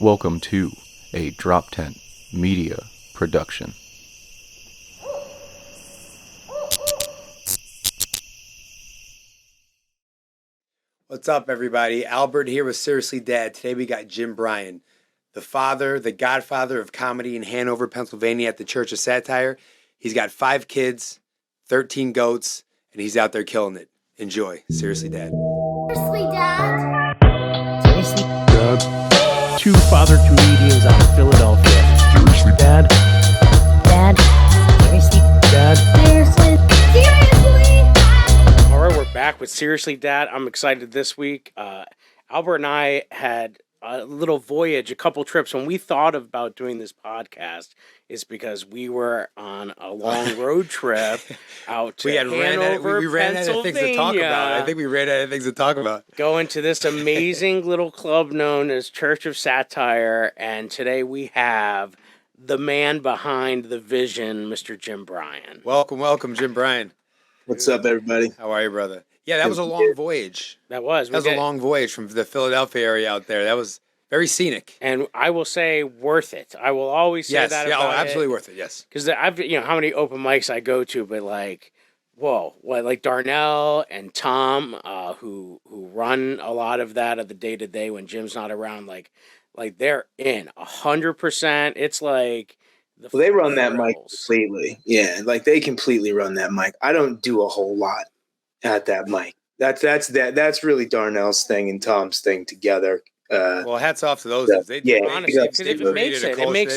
Welcome to a Drop Tent Media production. What's up, everybody? Albert here with Seriously Dad. Today we got Jim Bryan, the father, the godfather of comedy in Hanover, Pennsylvania at the Church of Satire. He's got 5 kids, 13 goats, and he's out there killing it. Enjoy. Seriously Dad. Seriously, Dad. Seriously, Dad. 2 father comedians out of Philadelphia. Seriously, Dad. Dad. Seriously. Dad. Seriously. Seriously. All right, we're back with Seriously Dad. I'm excited this week. Albert and I had a little voyage, a couple trips. When we thought about doing this podcast, it's because we were on a long road trip out to Hanover, we ran out of things to talk about. I think we ran out of things to talk about. Going to this amazing little club known as Church of Satire, and today we have the man behind the vision, Mr. Jim Bryan. Welcome, Jim Bryan. What's up, everybody? How are you, brother? Yeah, that was a long voyage. That was a long voyage from the Philadelphia area out there. That was very scenic. And I will say worth it. I will always say that about absolutely worth it, yes. Because I've, how many open mics I go to, but like, whoa, like Darnell and Tom, who run a lot of that of the day-to-day when Jim's not around, like they're in 100%. It's like... Well, they run that mic completely. Yeah, like they completely run that mic. I don't do a whole lot at that mic. That's really Darnell's thing and Tom's thing together. Well, hats off to those. Honestly, because if it makes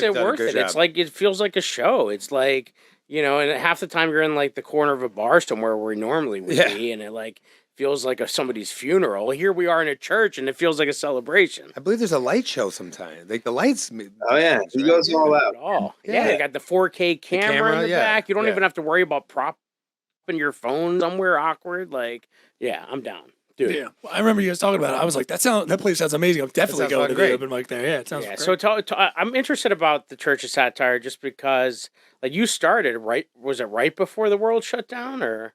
it worth it. It's like it feels like a show. It's like, and half the time you're in like the corner of a bar somewhere where we normally would be, and it like feels like somebody's funeral. Here we are in a church, and it feels like a celebration. I believe there's a light show sometimes. Like the lights. Oh yeah, he goes all out. Yeah, they got the 4K camera in the back. You don't even have to worry about propping your phone somewhere awkward. Like, yeah, I'm down. Dude. Yeah, well, I remember you guys talking about it. I was like, that place sounds amazing. I'm definitely going to the open mic there. Yeah, it sounds great. So I'm interested about the Church of Satire just because, like, you started was it right before the world shut down, or?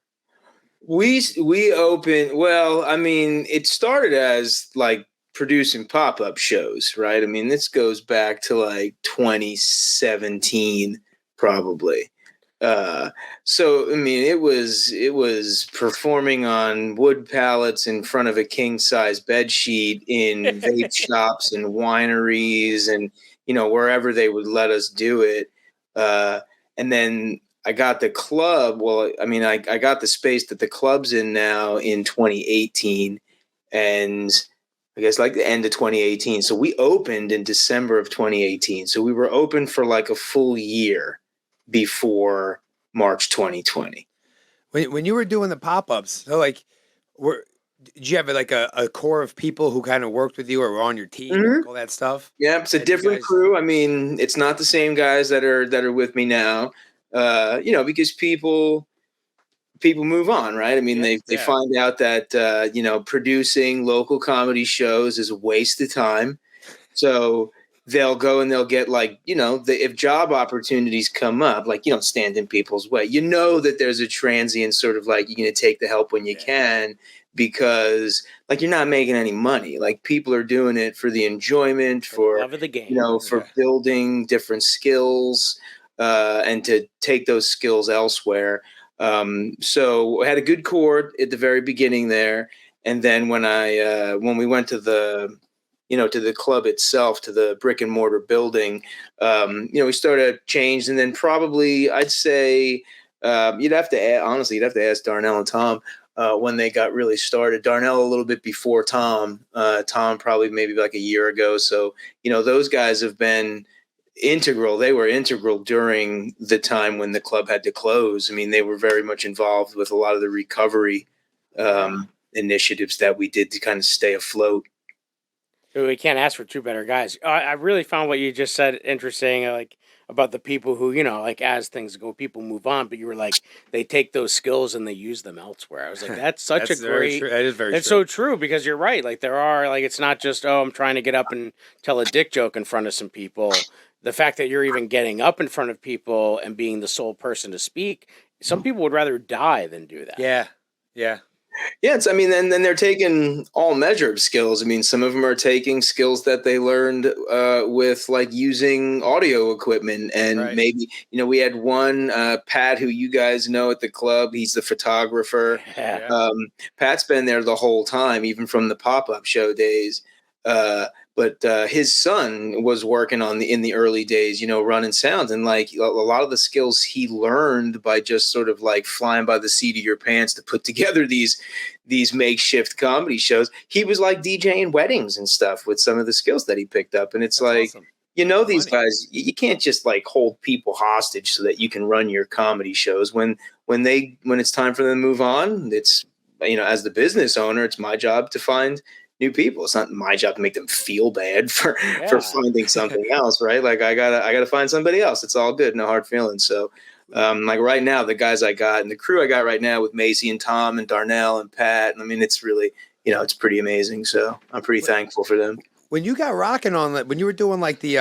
We opened, well, I mean, it started as like producing pop-up shows, right? I mean, this goes back to like 2017 probably. So I mean, it was performing on wood pallets in front of a king-size bed sheet in vape shops and wineries and wherever they would let us do it. And then I got the club. Well, I mean, I got the space that the club's in now in 2018, and I guess like the end of 2018. So we opened in December of 2018. So we were open for like a full year before March 2020. When you were doing the pop-ups, so like, did you have like a core of people who kind of worked with you or were on your team, and all that stuff? Yeah, it's a different crew. I mean, it's not the same guys that are with me now. Because people move on, right? I mean, they find out that producing local comedy shows is a waste of time. So they'll go and they'll get like, if job opportunities come up, like you don't stand in people's way. You know that there's a transient sort of like you're going to take the help when you can because like you're not making any money. Like people are doing it for the enjoyment, for love of the game, for building different skills. And to take those skills elsewhere. So I had a good core at the very beginning there. And then when we went to the club itself, to the brick and mortar building, we started to change. And then probably I'd say you'd have to ask Darnell and Tom when they got really started. Darnell a little bit before Tom. Tom probably maybe like a year ago. So, those guys have been integral. They were integral during the time when the club had to close. I mean, they were very much involved with a lot of the recovery initiatives that we did to kind of stay afloat. We can't ask for 2 better guys. I really found what you just said interesting, like about the people who, like as things go, people move on, but you were like, they take those skills and they use them elsewhere. I was like, that's such a great, that is very that's true. So true, because you're right. Like there are, like, it's not just, I'm trying to get up and tell a dick joke in front of some people. The fact that you're even getting up in front of people and being the sole person to speak, some people would rather die than do that. Yeah. Yeah, I mean, and then they're taking all measure of skills. I mean, some of them are taking skills that they learned with like using audio equipment, and Right. maybe we had one Pat, who you guys know at the club. He's the photographer. Yeah. Pat's been there the whole time, even from the pop-up show days. But his son was working in the early days, running sounds, and like a lot of the skills he learned by just sort of like flying by the seat of your pants to put together these makeshift comedy shows. He was like DJing weddings and stuff with some of the skills that he picked up, and it's That's like. awesome. These Money. guys, you can't just like hold people hostage so that you can run your comedy shows. When it's time for them to move on, it's as the business owner, it's my job to find new people. It's not my job to make them feel bad for finding something else, right? Like I gotta find somebody else. It's all good, no hard feelings. So like right now, the guys I got and the crew I got right now with Macy and Tom and Darnell and Pat, I mean, it's really it's pretty amazing. So I'm pretty thankful for them. When you got rocking on that, when you were doing like the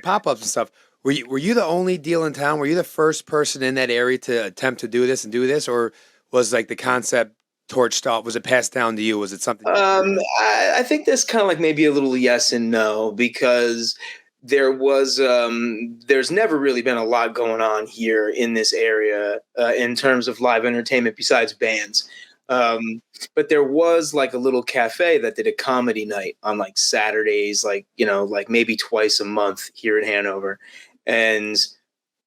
pop-ups and stuff, were you the only deal in town? Were you the first person in that area to attempt to do this, or was like the concept torched off? Was it passed down to you? Was it something? I think there's kind of like maybe a little yes and no, because there's never really been a lot going on here in this area in terms of live entertainment besides bands. But there was like a little cafe that did a comedy night on like Saturdays, like like maybe twice a month here in Hanover, and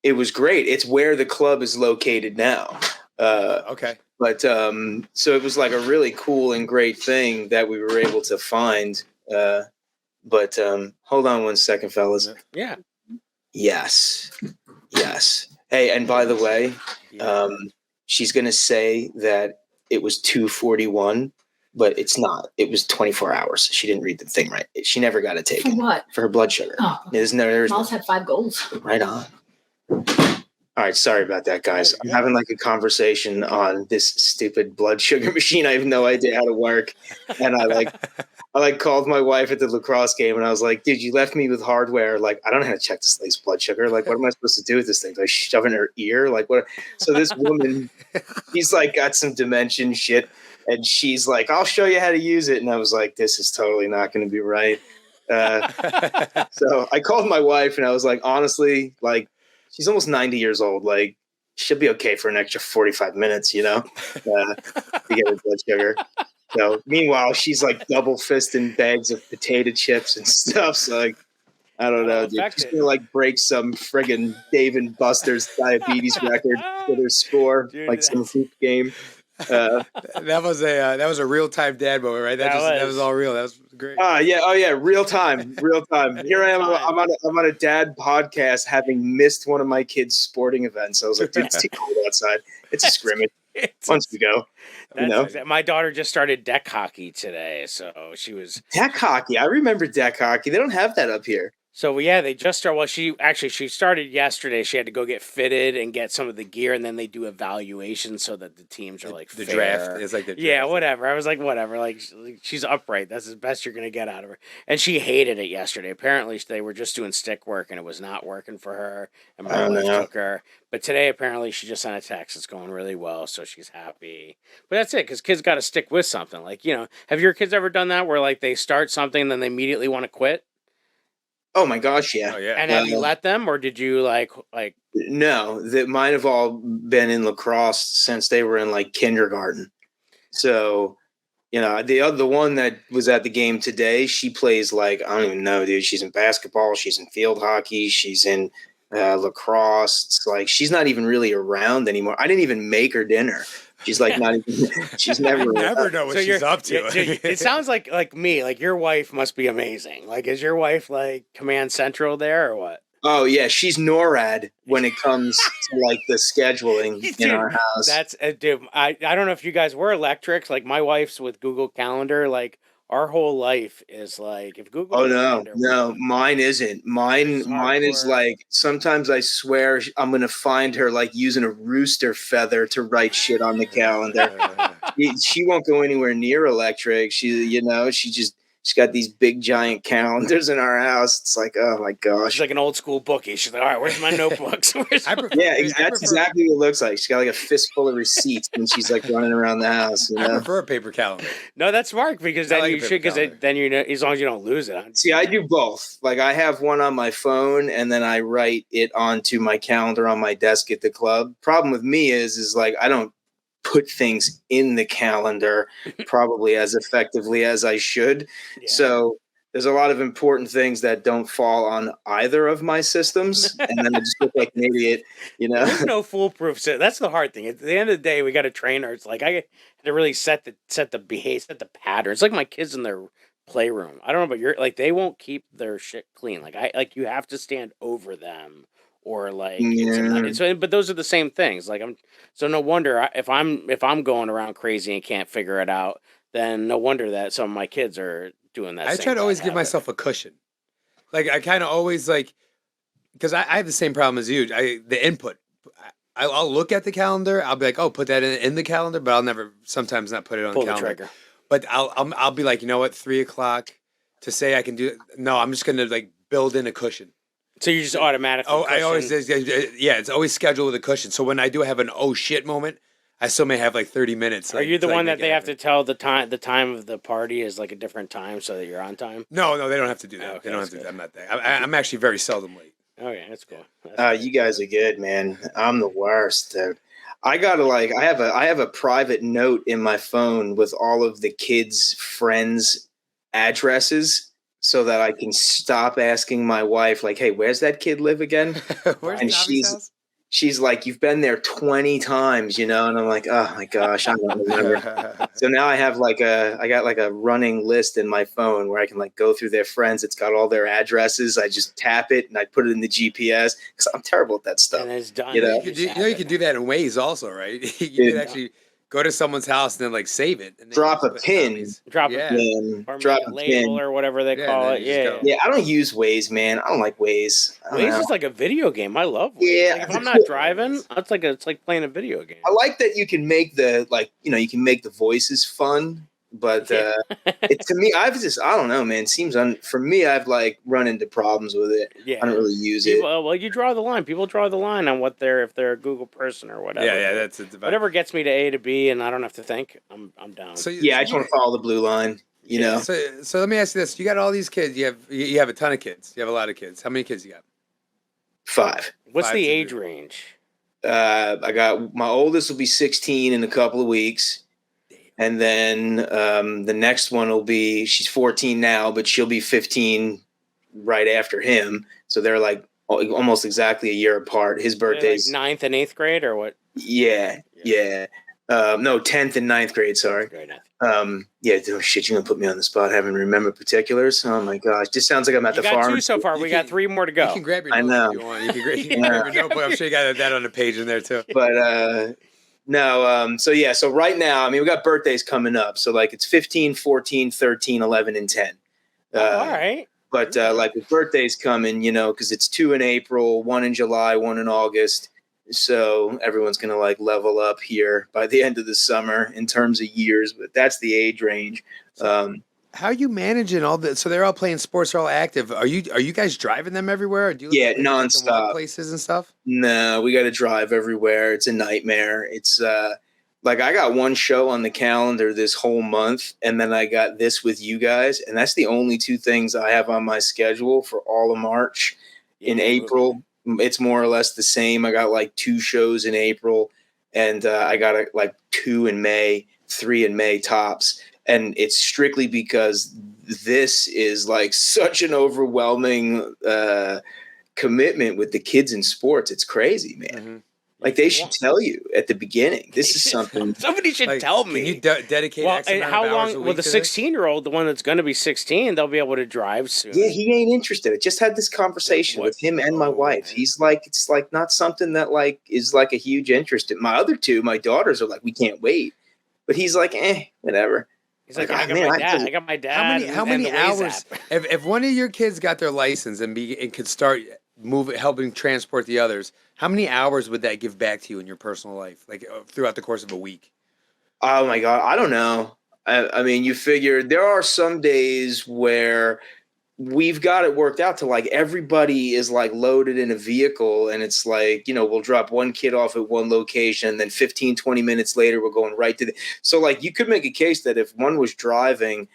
it was great. It's where the club is located now. Okay. But so it was like a really cool and great thing that we were able to find. But hold on one second, fellas. Yeah. Yes. Hey, and by the way, she's gonna say that it was 2:41, but it's not. It was 24 hours. She didn't read the thing right. She never got it For taken what? for her blood sugar. Oh, There's no. Miles had 5 goals. Right on. All right, sorry about that, guys. I'm having like a conversation on this stupid blood sugar machine. I have no idea how to work, and I called my wife at the lacrosse game, and I was like, "Dude, you left me with hardware. Like, I don't know how to check this lady's blood sugar. Like, what am I supposed to do with this thing? Do I shove it in her ear? Like, what?" So this woman, she's like got some dimension shit, and she's like, "I'll show you how to use it." And I was like, "This is totally not going to be right." So I called my wife, and I was like, honestly, like. She's almost 90 years old. Like, she'll be okay for an extra 45 minutes, to get her blood sugar. So, meanwhile, she's like double fisting bags of potato chips and stuff. So, like, I don't know, dude. She's gonna like break some friggin' Dave and Buster's diabetes record with her score, Dude, like some hoop game. That was a real time dad moment, right? That was all real. That was great. Yeah, real time. Here I am. I'm on a dad podcast, having missed one of my kids' sporting events. I was like, dude, it's too cold outside. It's a scrimmage. Once we go, My daughter just started deck hockey today, so she was deck hockey. I remember deck hockey. They don't have that up here. So yeah, they just started. Well, she started yesterday. She had to go get fitted and get some of the gear, and then they do evaluations so that the teams are like The fair. draft is like the draft. Yeah, whatever. I was like, whatever. Like she's upright. That's the best you're gonna get out of her. And she hated it yesterday. Apparently, they were just doing stick work, and it was not working for her. And my wife took her. But today, apparently, she just sent a text. It's going really well, so she's happy. But that's it, because kids got to stick with something. Like, have your kids ever done that where like they start something and then they immediately want to quit? Oh my gosh, yeah. Oh, yeah. And have you let them, or did you like? No, that mine have all been in lacrosse since they were in like kindergarten. So, the one that was at the game today, she plays like, I don't even know, dude. She's in basketball, she's in field hockey, she's in lacrosse. It's like she's not even really around anymore. I didn't even make her dinner. She's like not even. She's never. Never know what she's up to. It sounds like me. Like your wife must be amazing. Like, is your wife like command central there or what? Oh yeah, she's NORAD when it comes to like the scheduling in our house. That's dude. I don't know if you guys were electrics. Like my wife's with Google Calendar. Like our whole life is like if Google. Oh Calendar no, mine isn't. Mine is like sometimes I swear I'm gonna find her like using a rooster feather to write shit on the calendar. She won't go anywhere near electric. She She's got these big giant calendars in our house. It's like, oh my gosh. She's like an old school bookie. She's like, all right, where's my notebooks? Where's I my-" prefer, Yeah, I that's prefer, exactly what it looks like. She's got like a fistful of receipts and she's like running around the house. You I know? prefer a paper calendar. No, that's smart because I then like a you paper should, because calendar. then you know, as long as you don't lose it. See, I do both. Like I have one on my phone and then I write it onto my calendar on my desk at the club. Problem with me is like I don't put things in the calendar probably as effectively as I should. Yeah. So there's a lot of important things that don't fall on either of my systems. And then I just look like an idiot, you know? There's no foolproof. That's the hard thing. At the end of the day, we got to train her. It's like I had to really set the behavior, set the pattern. It's like my kids in their playroom. I don't know, but you're like they won't keep their shit clean. Like you have to stand over them, or like Yeah. but those are the same things. Like so no wonder if I'm going around crazy and can't figure it out, then no wonder that some of my kids are doing that. I same try to always bad give habit. myself a cushion. Like I kind of always like, because I have the same problem as you. The input. I'll look at the calendar. I'll be like, oh, put that in the calendar, but I'll never sometimes not put it on Pull the the calendar. trigger. But I'll be like, you know what, 3:00 to say I can do it. No, I'm just gonna like build in a cushion. So you just automatically. Oh, I always cushion. yeah, it's always scheduled with a cushion. So when I do have an oh shit moment, I still may have like 30 minutes. Are like, you the to, like, one that make it they have to happen. tell the time? The time of the party is like a different time, so that you're on time. No, they don't have to do that. Okay, they don't have that's to. good. I'm not that. I'm actually very seldom late. Oh yeah, that's cool. That's You guys are good, man. I'm the worst, dude. I gotta like I have a private note in my phone with all of the kids' friends' addresses so that I can stop asking my wife, like, hey, where's that kid live again? Where's And Tommy's house? She's like, you've been there 20 times, you know? And I'm like, oh my gosh, I don't remember. So now I got like a running list in my phone where I can like go through their friends. It's got all their addresses. I just tap it and I put it in the GPS because I'm terrible at that stuff. and it's done. You know? You can do that in Waze also, right? You Yeah. can actually go to someone's house and then like save it. And then Drop you a put pin. Tommy's. Drop Yeah. it, or Drop make a a label pin. or whatever they Yeah, call then it. you just Yeah. go. Yeah, I don't use Waze, man. I don't like Waze. I don't Waze know. is like a video game. I love Waze. Yeah, Like, if it's I'm not cool. driving, it's like playing a video game. I like that you can make you can make the voices fun, but Yeah. it to me, I don't know, man. It seems for me, I've like run into problems with it. Yeah. I don't really use it. Well, you draw the line. People draw the line on what if they're a Google person or whatever. Yeah, that's it's about. Whatever gets me to A to B, and I don't have to think. I'm down. So Yeah, I just want to follow the blue line. You know, So let me ask you this: you got all these kids. You have a ton of kids. You have a lot of kids. How many kids you got? 5. What's 5 the to age do. range? I got my oldest will be 16 in a couple of weeks, and then the next one will be she's 14 now, but she'll be 15 right after him. So they're like almost exactly a year apart. His birthday's like 9th and 8th grade, or what? yeah. No, 10th and 9th grade. Sorry. Grade 9th. Yeah. Oh, shit, you're gonna put me on the spot. Having to remember particulars. Oh my gosh, just sounds like I'm at You the got farm. 2 so far. You We can- got 3 more to You go. can grab your I notes know. if you want. You can grab your notebook. I'm sure you got that on the page in there too. But no. So yeah. So right now, I mean, we got birthdays coming up. So like it's 15, 14, 13, 11, and 10. All right. But like with birthdays coming, you know, because it's 2 in April, 1 in July, 1 in August. So everyone's gonna like level up here by the end of the summer in terms of years. But that's the age range. How are you managing all that? So they're all playing sports, they're all active. Are you guys driving them everywhere? Or do you Yeah, take them to nonstop. places and stuff? No, we got to drive everywhere. It's a nightmare. It's like I got one show on the calendar this whole month, and then I got this with you guys, and that's the only 2 things I have on my schedule for all of March. In April, it's more or less the same. I got like 2 shows in April, and I got like 2 in May, 3 in May tops. And it's strictly because this is like such an overwhelming commitment with the kids in sports. It's crazy, man. Mhm. Like they should tell you at the beginning. This is something. Somebody should Like, tell can me. you dedicate Well, X and amount how of hours long? a Well, week the to this? 16-year-old, the one that's going to be 16, they'll be able to drive soon. Yeah, he ain't interested. I just had this conversation What? with him and my Oh, wife. man. He's like, it's like not something that like is like a huge interest. My other 2, my daughters are like, we can't wait. But he's like, whatever. He's like, Like, I oh, got man, my I dad. just- I got my dad. How and many the Waze hours? app. If one of your kids got their license and could start helping transport the others, how many hours would that give back to you in your personal life, like throughout the course of a week? Oh my God. I don't know. I mean, you figure there are some days where we've got it worked out to like everybody is like loaded in a vehicle, and it's like, we'll drop one kid off at one location, and then 15-20 minutes later we're going right to the, so like you could make a case that if one was driving,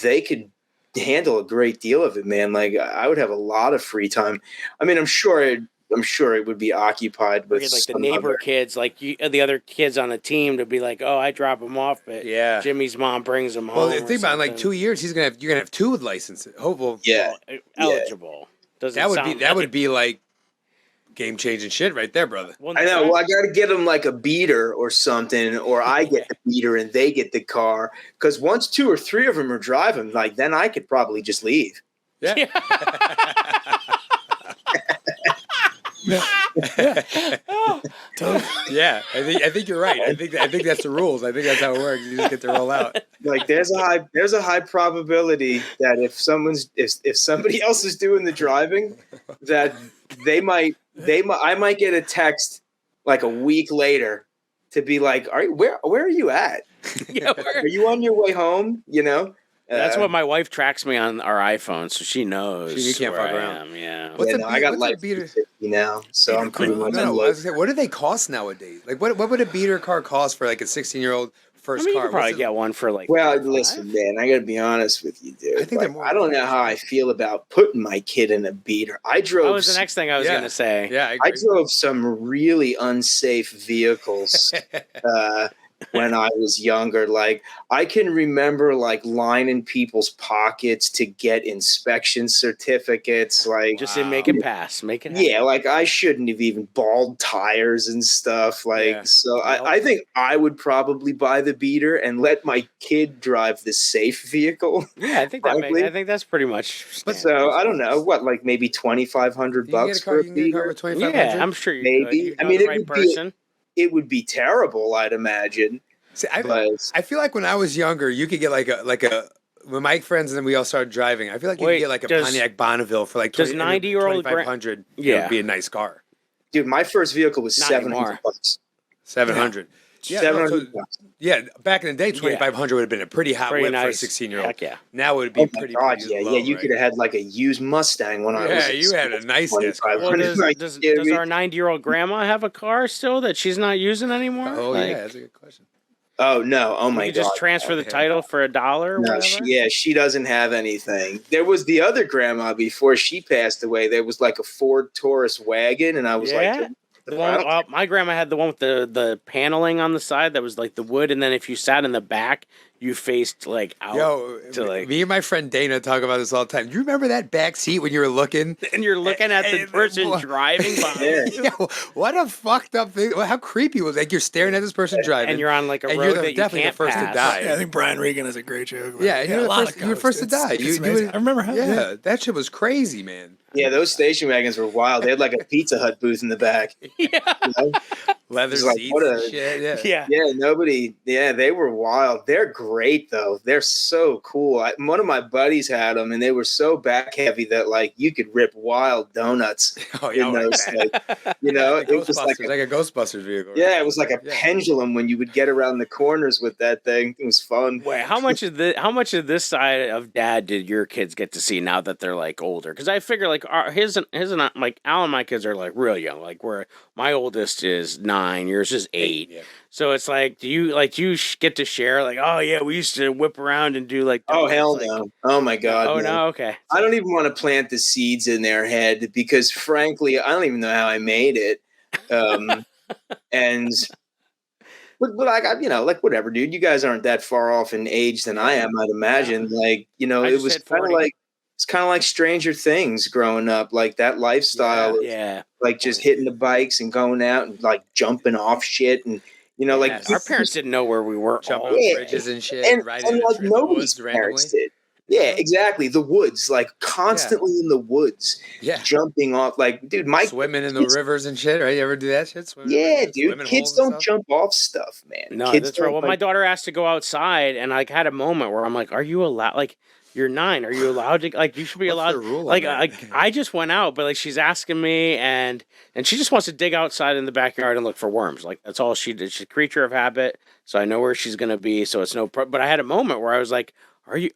they could handle a great deal of it, man. Like I would have a lot of free time. I mean, I'm sure it would be occupied with Like the some neighbor other, kids, like the other kids on the team, to be like, oh, I drop them off, but Yeah. Jimmy's mom brings them home. Well, or think about it, in like something. 2 years, you're gonna have two with licenses. Hopefully, yeah. Eligible. Doesn't that would sound be like game changing shit right there, brother. Well, I know. Well, I got to get them like a beater or something, or I get the beater and they get the car. Because once 2 or 3 of them are driving, like then I could probably just leave. Yeah. Yeah, I think you're right. I think that's the rules. I think that's how it works. You just get to roll out. Like there's a high probability that if somebody else is doing the driving, that I might get a text like a week later to be like, where are you at? Yeah, Are you on your way home? That's what my wife tracks me on our iPhone, so she knows. You can't where fuck I around. am, yeah. What's I got what's like a beater? 50 now, so I'm pretty much. No, I was gonna say, what do they cost nowadays? Like, what would a beater car cost for like a 16-year-old first I mean, you car? could probably What's it- get one for like. Well, 35. listen, man, I got to be honest with you, dude. I think they're more I don't know how I feel about putting my kid in a beater. I drove. That was the next thing I was Yeah. going to say. Yeah, I drove some really unsafe vehicles when I was younger. Like I can remember like lining people's pockets to get inspection certificates. Like Just to make it pass. Make it happen. yeah, like I shouldn't have even balled tires and stuff. Like, Yeah. so Nope. I think I would probably buy the beater and let my kid drive the safe vehicle. Yeah, I think Frankly. I think that's pretty much. But standard. So I don't know what, like maybe $2,500 You can get a car, for you a can get a car beater. with 2,500. Yeah, I'm sure you Maybe. could. You I know mean, the it right would be- person. It would be terrible, I'd imagine. See, But I feel like when I was younger, you could get like a when my friends and then we all started driving. I feel like you Wait, could get like a does- Pontiac Bonneville for like does 90-year-old 2,500. Yeah. It would be a nice car. dude, my first vehicle was Not anymore. $700. 700. Yeah, no, so- $700. yeah, back in the day, 2,500 would have been a pretty hot Pretty whip for a nice. 16-year-old. Heck yeah. Now it would be Oh my pretty, God, pretty yeah, low, yeah. You right? could have had like a used Mustang when I was. Yeah, in you had a school. nice ass car. Well, 2,500. Like, does you know what I mean? our 90-year-old grandma have a car still that she's not using anymore? Oh Like, yeah, that's a good question. Oh no! Oh my you God! just transfer the Okay. title for $1 or No, whatever? she doesn't have anything. There was the other grandma before she passed away. There was like a Ford Taurus wagon, and I was Yeah. like, The one, my grandma had the one with the paneling on the side that was like the wood, and then if you sat in the back, you faced like out. Yo, to, like- me and my friend Dana talk about this all the time. Do you remember that back seat when you were looking? And you're looking at the And- person well, driving behind you, Yo, what a fucked up thing! How creepy was it? Like you're staring at this person driving, and you're on like a and road you're that you definitely can't the first pass. to die. Yeah, I think Brian Regan has a great joke. about Yeah, it. you're a the lot first- of you're codes. first to die. It's You amazing. would- I remember how. Yeah, that shit was crazy, man. yeah, those station wagons were wild. They had like a Pizza Hut booth in the back. Yeah, You know? Leather It's like, seats what and a- shit. Yeah. yeah. Yeah, nobody. Yeah, they were wild. They're great though. They're so cool. One of my buddies had them, and they were so back heavy that like you could rip wild donuts Oh yeah, in I those. like that. Like, you know, Like it was like Ghostbusters, like a Ghostbusters vehicle. yeah, it was like a Yeah. pendulum when you would get around the corners with that thing. It was fun. Wait, how much of this side of dad did your kids get to see now that they're like older? Because I figure like his and like Al and my kids are like real young. Like where my oldest is 9, yours is 8. Yeah. So it's like, do you get to share like, oh yeah, we used to whip around and do like, Oh donuts, hell like- no! Oh my god! Oh no, okay. I don't even want to plant the seeds in their head because, frankly, I don't even know how I made it. And but I got, like whatever, dude. You guys aren't that far off in age than I am. I'd imagine. Like I it just was hit kind 40. of like it's kind of like Stranger Things growing up, like that lifestyle, of, Yeah. like just hitting the bikes and going out and like jumping off shit and like Yeah, our parents didn't know where we were. Jumping all on Yeah. bridges and shit, and, riding and in like the nobody's woods randomly. parents did. Yeah, exactly. The woods, like constantly in the woods, Yeah, jumping off. Like, dude, my swimming in the kids- rivers and shit. Right? You ever do that shit? Swimming in yeah, rivers, dude. swimming Kids holes and don't stuff? jump off stuff, man. No, Kids that's right. don't, Well, my daughter asked to go outside, and I had a moment where I'm like, "Are you allowed?" Like, You're 9. Are you allowed to, like, you should be What's allowed, the rule on like, that? I just went out, but like she's asking me, and she just wants to dig outside in the backyard and look for worms. Like, that's all she did. She's a creature of habit, so I know where she's gonna be, so it's no but I had a moment where I was like, are you,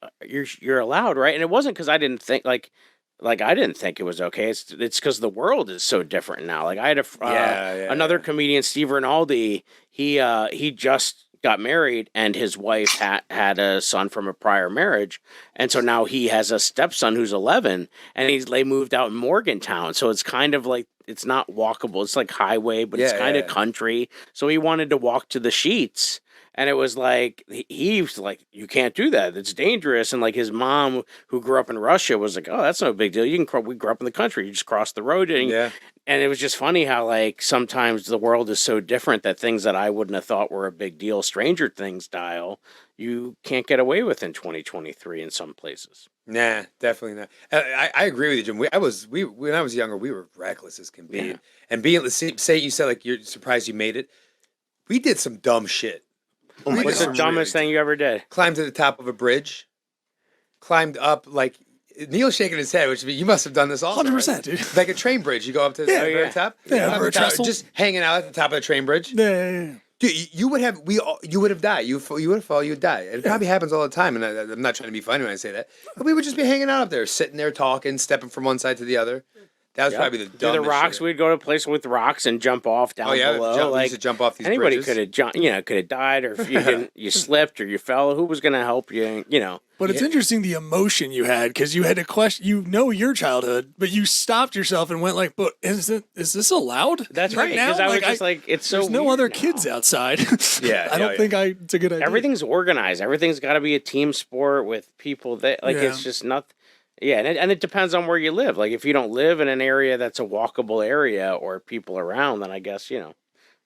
you're allowed, right? And it wasn't because I didn't think, like I didn't think it was okay. It's because the world is so different now. Like, I had another comedian, Steve Rinaldi. He just got married, and his wife had a son from a prior marriage, and so now he has a stepson who's 11, and they moved out in Morgantown. So it's kind of like, it's not walkable. It's like highway, but it's kind of country. So he wanted to walk to the Sheets. And it was like, he was like, you can't do that. It's dangerous. And like his mom, who grew up in Russia, was like, oh, that's no big deal. We grew up in the country. You just cross the road. And it was just funny how, like, sometimes the world is so different that things that I wouldn't have thought were a big deal, Stranger Things style, you can't get away with in 2023 in some places. Nah, definitely not. I agree with you, Jim. When I was younger, we were reckless as can be. Yeah. And being, say you said like you're surprised you made it. We did some dumb shit. Oh my What's the God. dumbest thing you ever did? Climbed to the top of a bridge. Climbed up, like, Neil's shaking his head, which you must have done this also. 100%, right? dude. Like a train bridge. You go up to the very top. Yeah, Climb over the a top, trestle. just hanging out at the top of the train bridge. Yeah. Dude, you would have died. You would have fallen. You would die. It probably happens all the time. And I'm not trying to be funny when I say that, but we would just be hanging out up there, sitting there talking, stepping from one side to the other. That was probably the dumbest Do the rocks. shit. We'd go to a place with rocks and jump off down below. We used to jump off these anybody bridges. could have jumped. Could have died, or if you didn't, you slipped or you fell. Who was going to help you? But it's interesting the emotion you had, because you had to question, your childhood, but you stopped yourself and went like, but is this allowed? That's Like right. now? Because I was Like, just like, it's so. There's no weird other now. kids outside. Yeah, I don't think it's a good idea. Everything's organized. Everything's got to be a team sport with people that it's just not. Yeah, and it depends on where you live. Like, if you don't live in an area that's a walkable area or people around, then I guess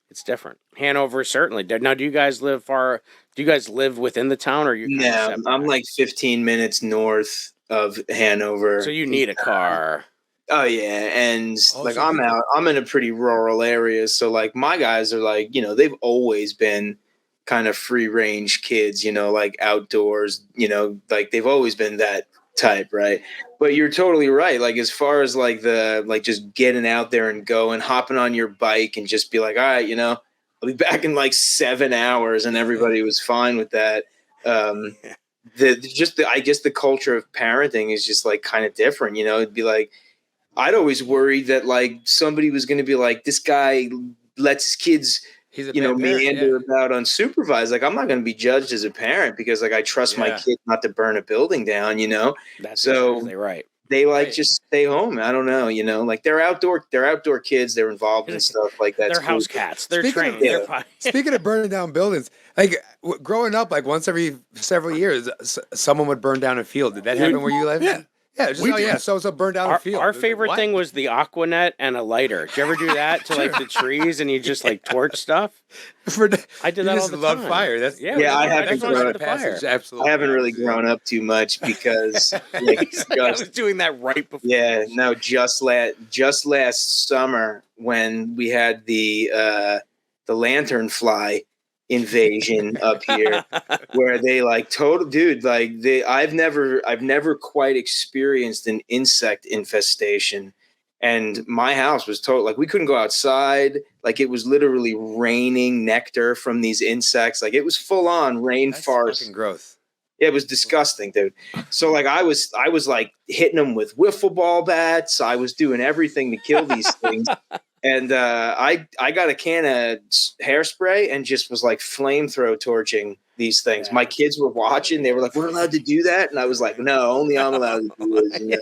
it's different. Hanover certainly. Now, do you guys live far? Do you guys live within the town, or are you? No, I'm like 15 minutes north of Hanover. So you need a car. Oh yeah, and like so I'm in a pretty rural area, so like my guys are like, they've always been kind of free range kids, like outdoors, like they've always been that type, right? But you're totally right. Like, as far as like just getting out there and going, hopping on your bike and just be like, all right, I'll be back in like 7 hours, and everybody was fine with that. I guess the culture of parenting is just like kind of different, it'd be like, I'd always worried that like somebody was going to be like, this guy lets his kids, He's a bad parent, meander about unsupervised. Like, I'm not going to be judged as a parent because like I trust my kid not to burn a building down, That's so exactly right. they just stay home. I don't know, like they're outdoor kids. They're involved in stuff like that. They're house cats. They're Speaking trained. of- They're fine. Speaking of burning down buildings, like growing up, like once every several years, someone would burn down a field. Did that happen where you live? Yeah. Yeah, just so burn down a field. Our It was like, favorite what? thing was the Aquanet and a lighter. Did you ever do that to like the trees and you just like torch stuff? I did that all the love time. fire. That's I haven't grown grown up up the fire. Absolutely. I haven't really grown up too much because like, I was doing that right before. yeah, no, just last summer when we had the lanternfly invasion up here, where they like I've never quite experienced an insect infestation, and my house was total, like we couldn't go outside. Like, it was literally raining nectar from these insects. Like, it was full on rain That's farce. fucking gross. It was disgusting, dude. So like I was like hitting them with wiffle ball bats. I was doing everything to kill these things. And I got a can of hairspray and just was like flamethrower torching these things. My kids were watching. They were like, "We're allowed to do that?" And I was like, "No, only I'm allowed to do this."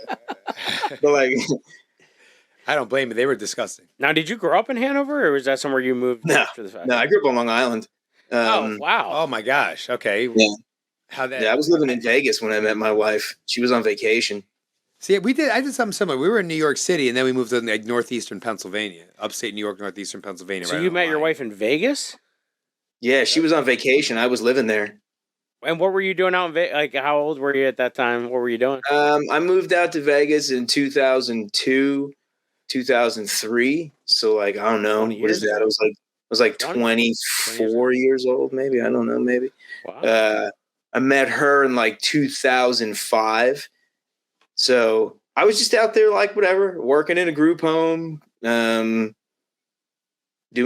But like, I don't blame you. They were disgusting. Now, did you grow up in Hanover, or was that somewhere you moved No, after the fact? no, I grew up on Long Island. Oh wow! Oh my gosh. Okay. Yeah. How that? Yeah, I was living in Vegas when I met my wife. She was on vacation. See, I did something similar. We were in New York City, and then we moved to like northeastern Pennsylvania, upstate New York, northeastern Pennsylvania. So right you on met the your line. wife in Vegas, Yeah, she was on vacation. I was living there. and what were you doing out in Vegas? Like, how old were you at that time? What were you doing? I moved out to Vegas in 2002, 2003. So like, I don't know, 20 what is years that? ago. I was like 20 24 years old, maybe. I don't know, maybe. Wow. I met her in like 2005. So I was just out there like whatever, working in a group home, doing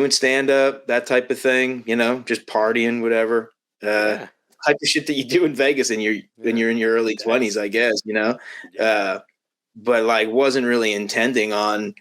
stand up, that type of thing, just partying, whatever. Yeah. Type of shit that you do in Vegas when you're in your early 20s, I guess, Yeah. but like wasn't really intending on,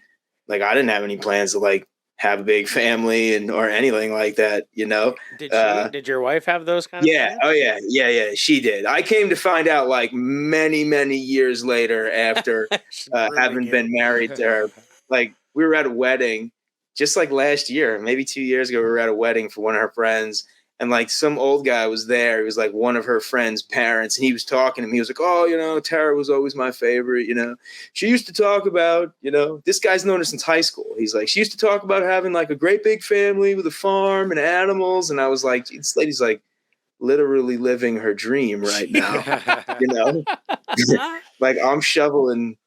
like, I didn't have any plans to like have a big family or anything like that, Did your wife have those kind of Yeah. plans? Oh yeah. She did. I came to find out like many, many years later after She's grooming having you. been married to her. Like we were at a wedding just like last year, maybe 2 years ago. We were at a wedding for one of her friends, and like some old guy was there. He was like one of her friend's parents, and he was talking to me. He was like, "Oh, Tara was always my favorite. She used to talk about, this guy's known her since high school. He's like, she used to talk about having like a great big family with a farm and animals." And I was like, this lady's like literally living her dream right now. Like I'm shoveling,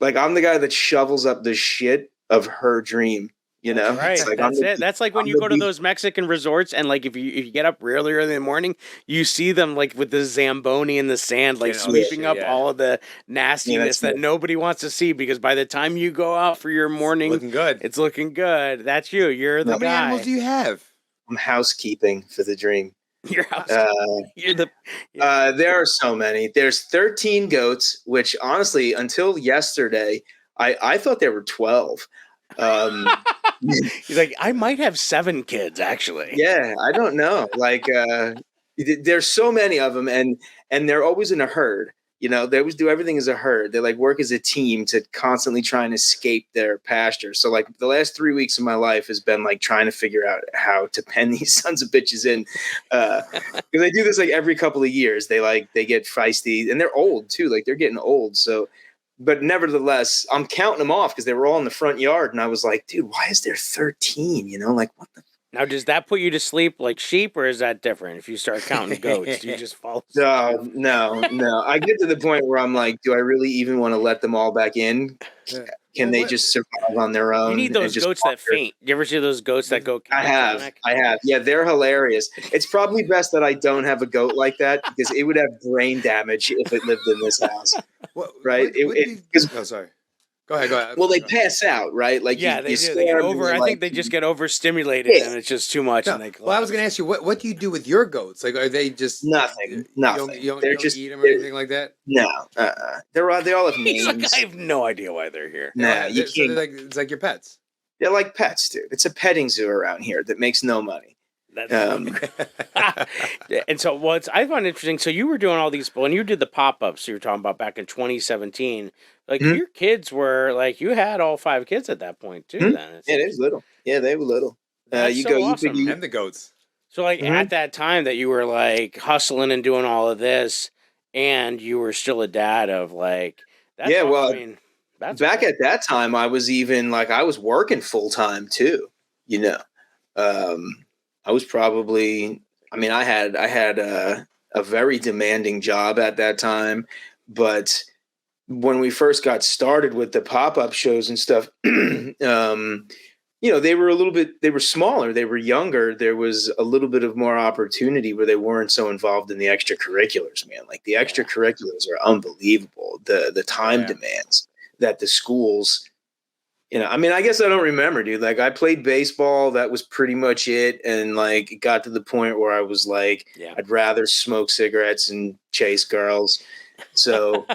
like I'm the guy that shovels up the shit of her dream. That's right. It's like, That's it. That's like when you go to those Mexican resorts and like if you get up really early in the morning, you see them like with the Zamboni in the sand, like sweeping up all of the nastiness that nobody wants to see, because by the time you go out for your morning, it's looking good. That's you. You're the How many guy. animals do you have? I'm housekeeping for the dream. Your house. You're the. There are so many. There's 13 goats, which honestly, until yesterday, I thought there were 12. He's like, I might have 7 kids actually. Yeah, I don't know. Like, there's so many of them, and they're always in a herd. They always do everything as a herd. They like work as a team to constantly try and escape their pasture. So like the last 3 weeks of my life has been like trying to figure out how to pen these sons of bitches in. Because they do this like every couple of years. They get feisty, and they're old too. Like they're getting old. So, but nevertheless, I'm counting them off because they were all in the front yard, and I was like, dude, why is there 13? Like what the. Now, does that put you to sleep like sheep, or is that different? If you start counting goats, do you just fall asleep? No. I get to the point where I'm like, do I really even want to let them all back in? Can they just survive on their own? You need those goats that faint. You ever see those goats that go? I have. Yeah, they're hilarious. It's probably best that I don't have a goat like that, because it would have brain damage if it lived in this house. Right? Sorry. Go ahead. Well, they pass out, right? Like they do. They get over. I think they just get overstimulated, and it's just too much. No. And they I was going to ask you, what do you do with your goats? Like, are they just nothing? You don't eat them or anything like that? No, they all have names. He's like, I have no idea why they're here. Nah, you can't. It's like your pets. They're like pets, dude. It's a petting zoo around here that makes no money. And so what I find interesting, so you were doing all these, when you did the pop-ups you were talking about back in 2017, like your kids were like, you had all 5 kids at that point too. Then they was little. Yeah, they were little. That's awesome. And the goats. So like at that time that you were like hustling and doing all of this, and you were still a dad of like, that's back at that time I was even like, I was working full time too. I was probably, I had a very demanding job at that time, but when we first got started with the pop-up shows and stuff, they were smaller, they were younger. There was a little bit of more opportunity where they weren't so involved in the extracurriculars, man. Like the extracurriculars are unbelievable. The time demands that the schools, I guess I don't remember, dude. Like I played baseball. That was pretty much it. And like, it got to the point where I was like, I'd rather smoke cigarettes and chase girls. So,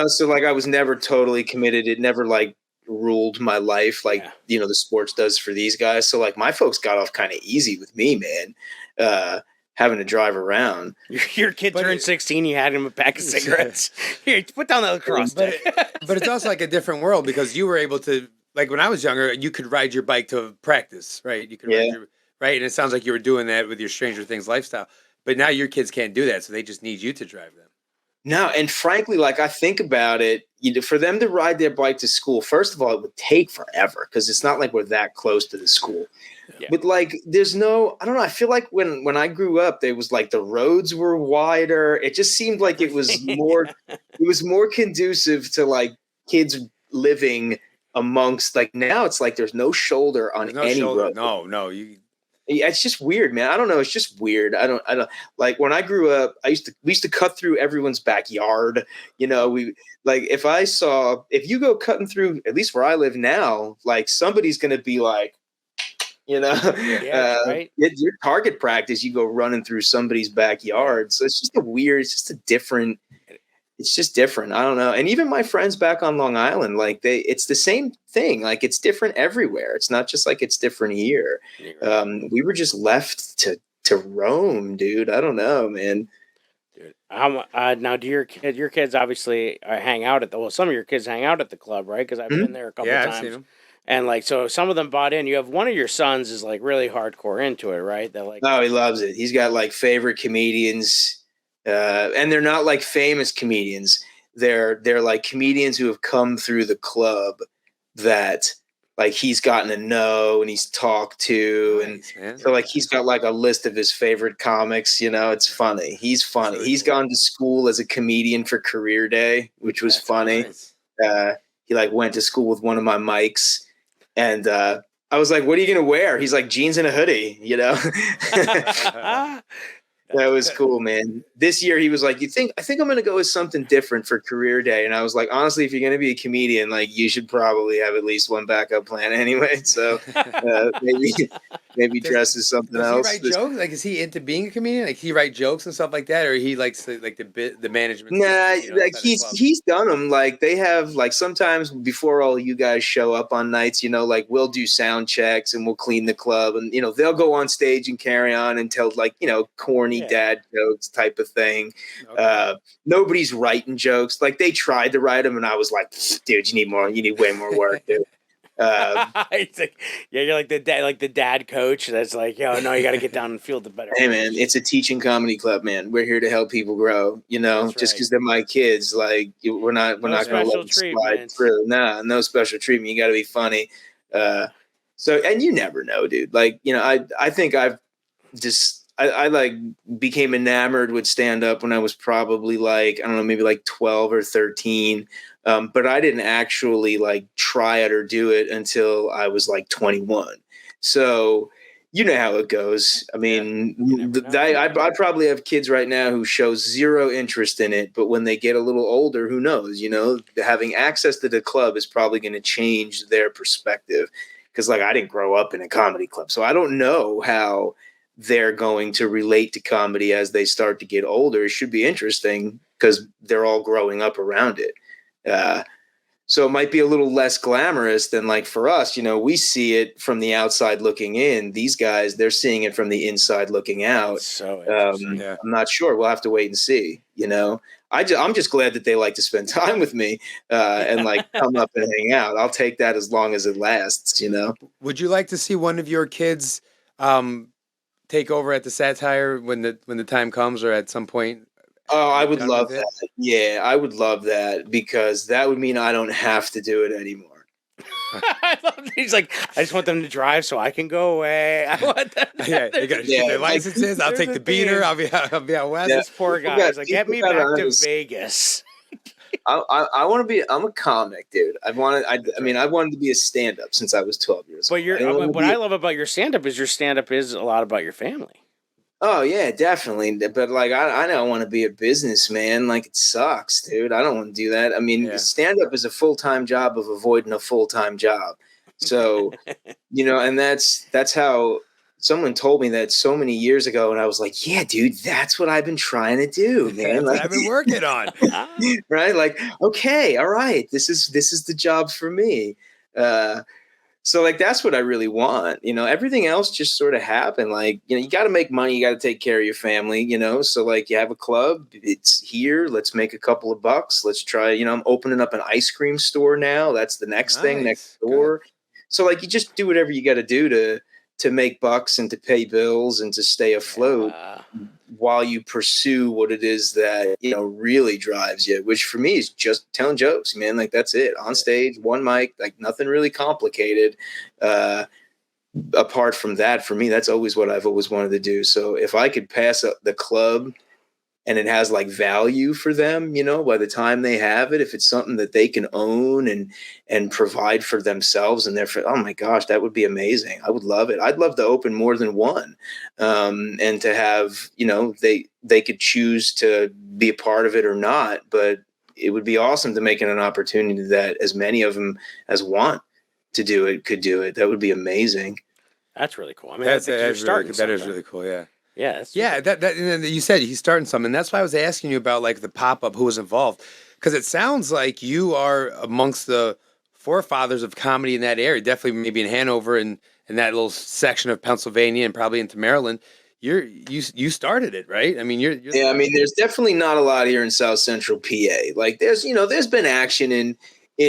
so like I was never totally committed. It never like ruled my life like, the sports does for these guys. So like my folks got off kind of easy with me, man. Having to drive around. Your kid turned 16, you had him a pack of cigarettes. Here, put down the cross. But it's also like a different world, because you were able to, like when I was younger, you could ride your bike to practice, right? You could ride right? And it sounds like you were doing that with your Stranger Things lifestyle. But now your kids can't do that, so they just need you to drive them. No, and frankly, like I think about it, for them to ride their bike to school, first of all, it would take forever because it's not like we're that close to the school. Yeah. But like, there's no, I don't know. I feel like when I grew up, there was like the roads were wider. It just seemed like it was more conducive to like kids living amongst, like now it's like there's no shoulder on any road. No, Yeah, it's just weird, man. I don't know. It's just weird. I don't like when I grew up, we used to cut through everyone's backyard. Like if you go cutting through, at least where I live now, like somebody's going to be like, Yeah, right. your target practice, you go running through somebody's backyard. So it's just different. I don't know. And even my friends back on Long Island, like it's the same thing. Like it's different everywhere. It's not just like it's different here. We were just left to roam, dude. I don't know, man. Dude, now do your kids obviously hang out some of your kids hang out at the club, right? Because I've been there a couple Yeah, I've times. seen them. And like, so some of them bought in. You have one of your sons is like really hardcore into it, right? They're like, Oh, he loves it. He's got like favorite comedians, and they're not like famous comedians. They're like comedians who have come through the club that like he's gotten to know and he's talked to, Nice, man. and so like he's got like a list of his favorite comics. It's funny. He's funny. Really He's cool. gone to school as a comedian for Career Day, which was That's funny. Nice. He like went to school with one of my mics. And I was like, "What are you gonna wear?" He's like, "Jeans and a hoodie." That was cool, man. This year he was like, I think I'm gonna go with something different for Career Day." And I was like, honestly, if you're gonna be a comedian, like you should probably have at least one backup plan anyway. So maybe dress as something Does else. he write jokes? Like, is he into being a comedian? Like, he write jokes and stuff like that, or he likes like the management? Nah, outside like the club? he's done them. Like they have like sometimes before all you guys show up on nights, like we'll do sound checks and we'll clean the club, and they'll go on stage and carry on and tell like corny dad jokes type of thing. Okay. Nobody's writing jokes. Like they tried to write them, and I was like, dude, you need way more work, dude. it's like, yeah, you're like the dad coach that's like, yo, no, you got to get down and feel the better. Hey man, it's a teaching comedy club, man. We're here to help people grow. That's Just right. because they're my kids, like we're not going to let special them slide treatment. through. Nah, no special treatment. You got to be funny. So, and you never know, dude. Like I think I've just I like became enamored with stand up when I was probably like I don't know, maybe like 12 or 13. But I didn't actually like try it or do it until I was like 21. So you know how it goes. I mean, I probably have kids right now who show zero interest in it, but when they get a little older, who knows? Having access to the club is probably going to change their perspective. Because like I didn't grow up in a comedy club, so I don't know how they're going to relate to comedy as they start to get older. It should be interesting because they're all growing up around it. So it might be a little less glamorous than like for us, we see it from the outside looking in. These guys, they're seeing it from the inside looking out. So interesting. Yeah. I'm not sure. We'll have to wait and see, I'm just glad that they like to spend time with me and like come up and hang out. I'll take that as long as it lasts, Would you like to see one of your kids take over at the Satire when the time comes, or at some point? Oh, I would done love with it? that. Yeah, I would love that because that would mean I don't have to do it anymore. I love. He's like, I just want them to drive so I can go away. I want them. Yeah, they gotta get their licenses. I'll there's take a the beater. theme. I'll be out west. Yeah. This poor guy. got- He's like, get me people gotta back to understand. Vegas. I want to be. I'm a comic, dude. I wanted to be a stand-up since I was 12 years But old. what I love about your stand up is a lot about your family. Oh yeah, definitely. But like, I don't want to be a businessman. Like, it sucks, dude. I don't want to do that. I mean, Yeah. stand-up is a full-time job of avoiding a full-time job. So, and that's how someone told me that so many years ago, and I was like, yeah, dude, that's what I've been trying to do, man. That's what Like, I've been working on. right? Like, okay, all right, this is the job for me. So like that's what I really want. Everything else just sort of happened. Like, you got to make money, you got to take care of your family, So like you have a club, it's here, let's make a couple of bucks. Let's try, I'm opening up an ice cream store now. That's the next thing next Nice. door. So like you just do whatever you got to do to make bucks and to pay bills and to stay afloat while you pursue what it is that really drives you, which for me is just telling jokes, man. Like that's it, on stage, one mic, like nothing really complicated. Apart from that, for me, that's always what I've always wanted to do. So if I could pass the club and it has like value for them, you know, by the time they have it, if it's something that they can own and provide for themselves and therefore, oh my gosh, that would be amazing. I would love it. I'd love to open more than one, and to have, you know, they could choose to be a part of it or not, but it would be awesome to make it an opportunity that as many of them as want to do it could do it. That would be amazing. That's really cool. I mean, That you're is starting really, that is something. really cool. Yeah. Yeah. That's Yeah, that and then you said he's starting something. That's why I was asking you about like the pop up, who was involved, because it sounds like you are amongst the forefathers of comedy in that area. Definitely, maybe in Hanover and in that little section of Pennsylvania, and probably into Maryland. You started it, right? I mean, you're Yeah, I mean, there's definitely not a lot here in South Central PA. Like, there's been action in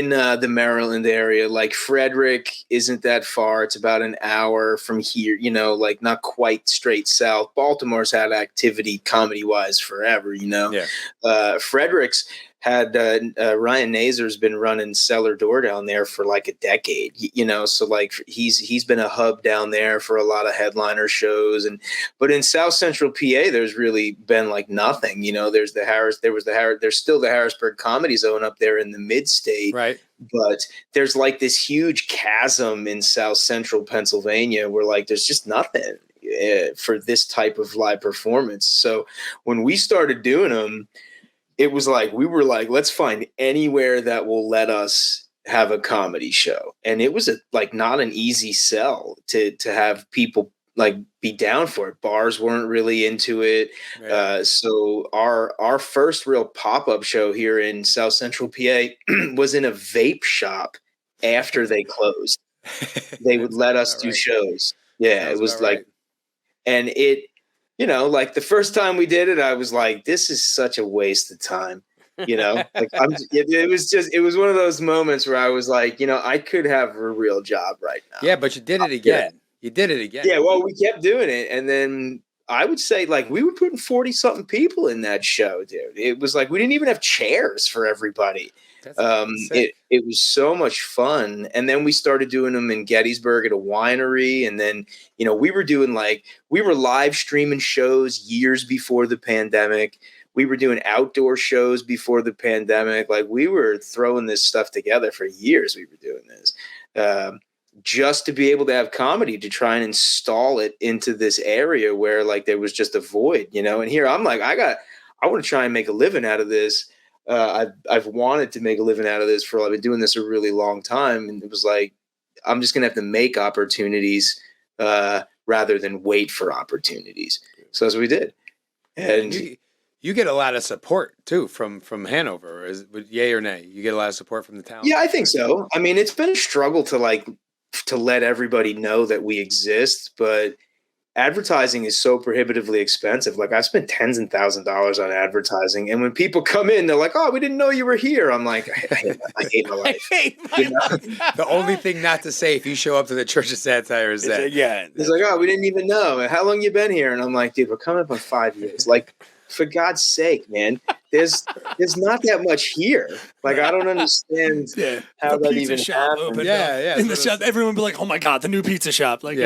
the Maryland area. Like, Frederick isn't that far; it's about an hour from here. You know, like not quite straight south. Baltimore's had activity comedy wise forever. You know, Frederick's had Ryan Nazar's been running Cellar Door down there for like a decade, you know, so like he's been a hub down there for a lot of headliner shows. But in South Central PA, there's really been like nothing, you know. There's still the Harrisburg Comedy Zone up there in the mid-state, right. But there's like this huge chasm in South Central Pennsylvania where like there's just nothing for this type of live performance. So when we started doing them, it was like, we were like, let's find anywhere that will let us have a comedy show. And it was not an easy sell to have people like be down for it. Bars weren't really into it. Right. So our first real pop-up show here in South Central PA was in a vape shop after they closed. They would let us do shows. Yeah, it was like, and it, you know, like the first time we did it, I was like, this is such a waste of time, you know, like it was one of those moments where I was like, you know, I could have a real job right now. Yeah, but you did it again. Yeah. You did it again. Yeah, well, we kept doing it. And then I would say like we were putting 40 something people in that show, dude. It was like we didn't even have chairs for everybody. It was so much fun. And then we started doing them in Gettysburg at a winery. And then, you know, we were live streaming shows years before the pandemic. We were doing outdoor shows before the pandemic. Like we were throwing this stuff together for years. We were doing this just to be able to have comedy, to try and install it into this area where like there was just a void, you know. And here I'm like, I want to try and make a living out of this. I've wanted to make a living out of this I've been doing this a really long time. And it was like, I'm just going to have to make opportunities rather than wait for opportunities. So that's what we did. And you get a lot of support too from Hanover. Yay or nay? You get a lot of support from the town. Yeah, I think so. I mean, it's been a struggle to let everybody know that we exist, but advertising is so prohibitively expensive. Like I've spent tens and thousands of dollars on advertising. And when people come in, they're like, oh, we didn't know you were here. I'm like, I hate my life. The only thing not to say if you show up to the Church of Satire is that. Yeah. It's like, oh, we didn't even know. How long you been here? And I'm like, dude, we're coming up on 5 years. Like, for God's sake, man, there's not that much here. Like, I don't understand how that even happened. Yeah. In the shop, everyone would be like, oh my God, the new pizza shop. Like,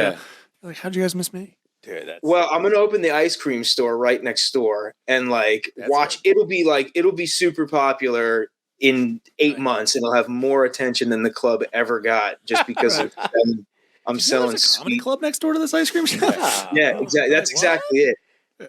like, how'd you guys miss me? Dude, well, I'm gonna open the ice cream store right next door and like watch. It'll be super popular in 8 months, and it'll have more attention than the club ever got just because I'm selling. There's a comedy club next door to this ice cream shop. Yeah, exactly. That's exactly it.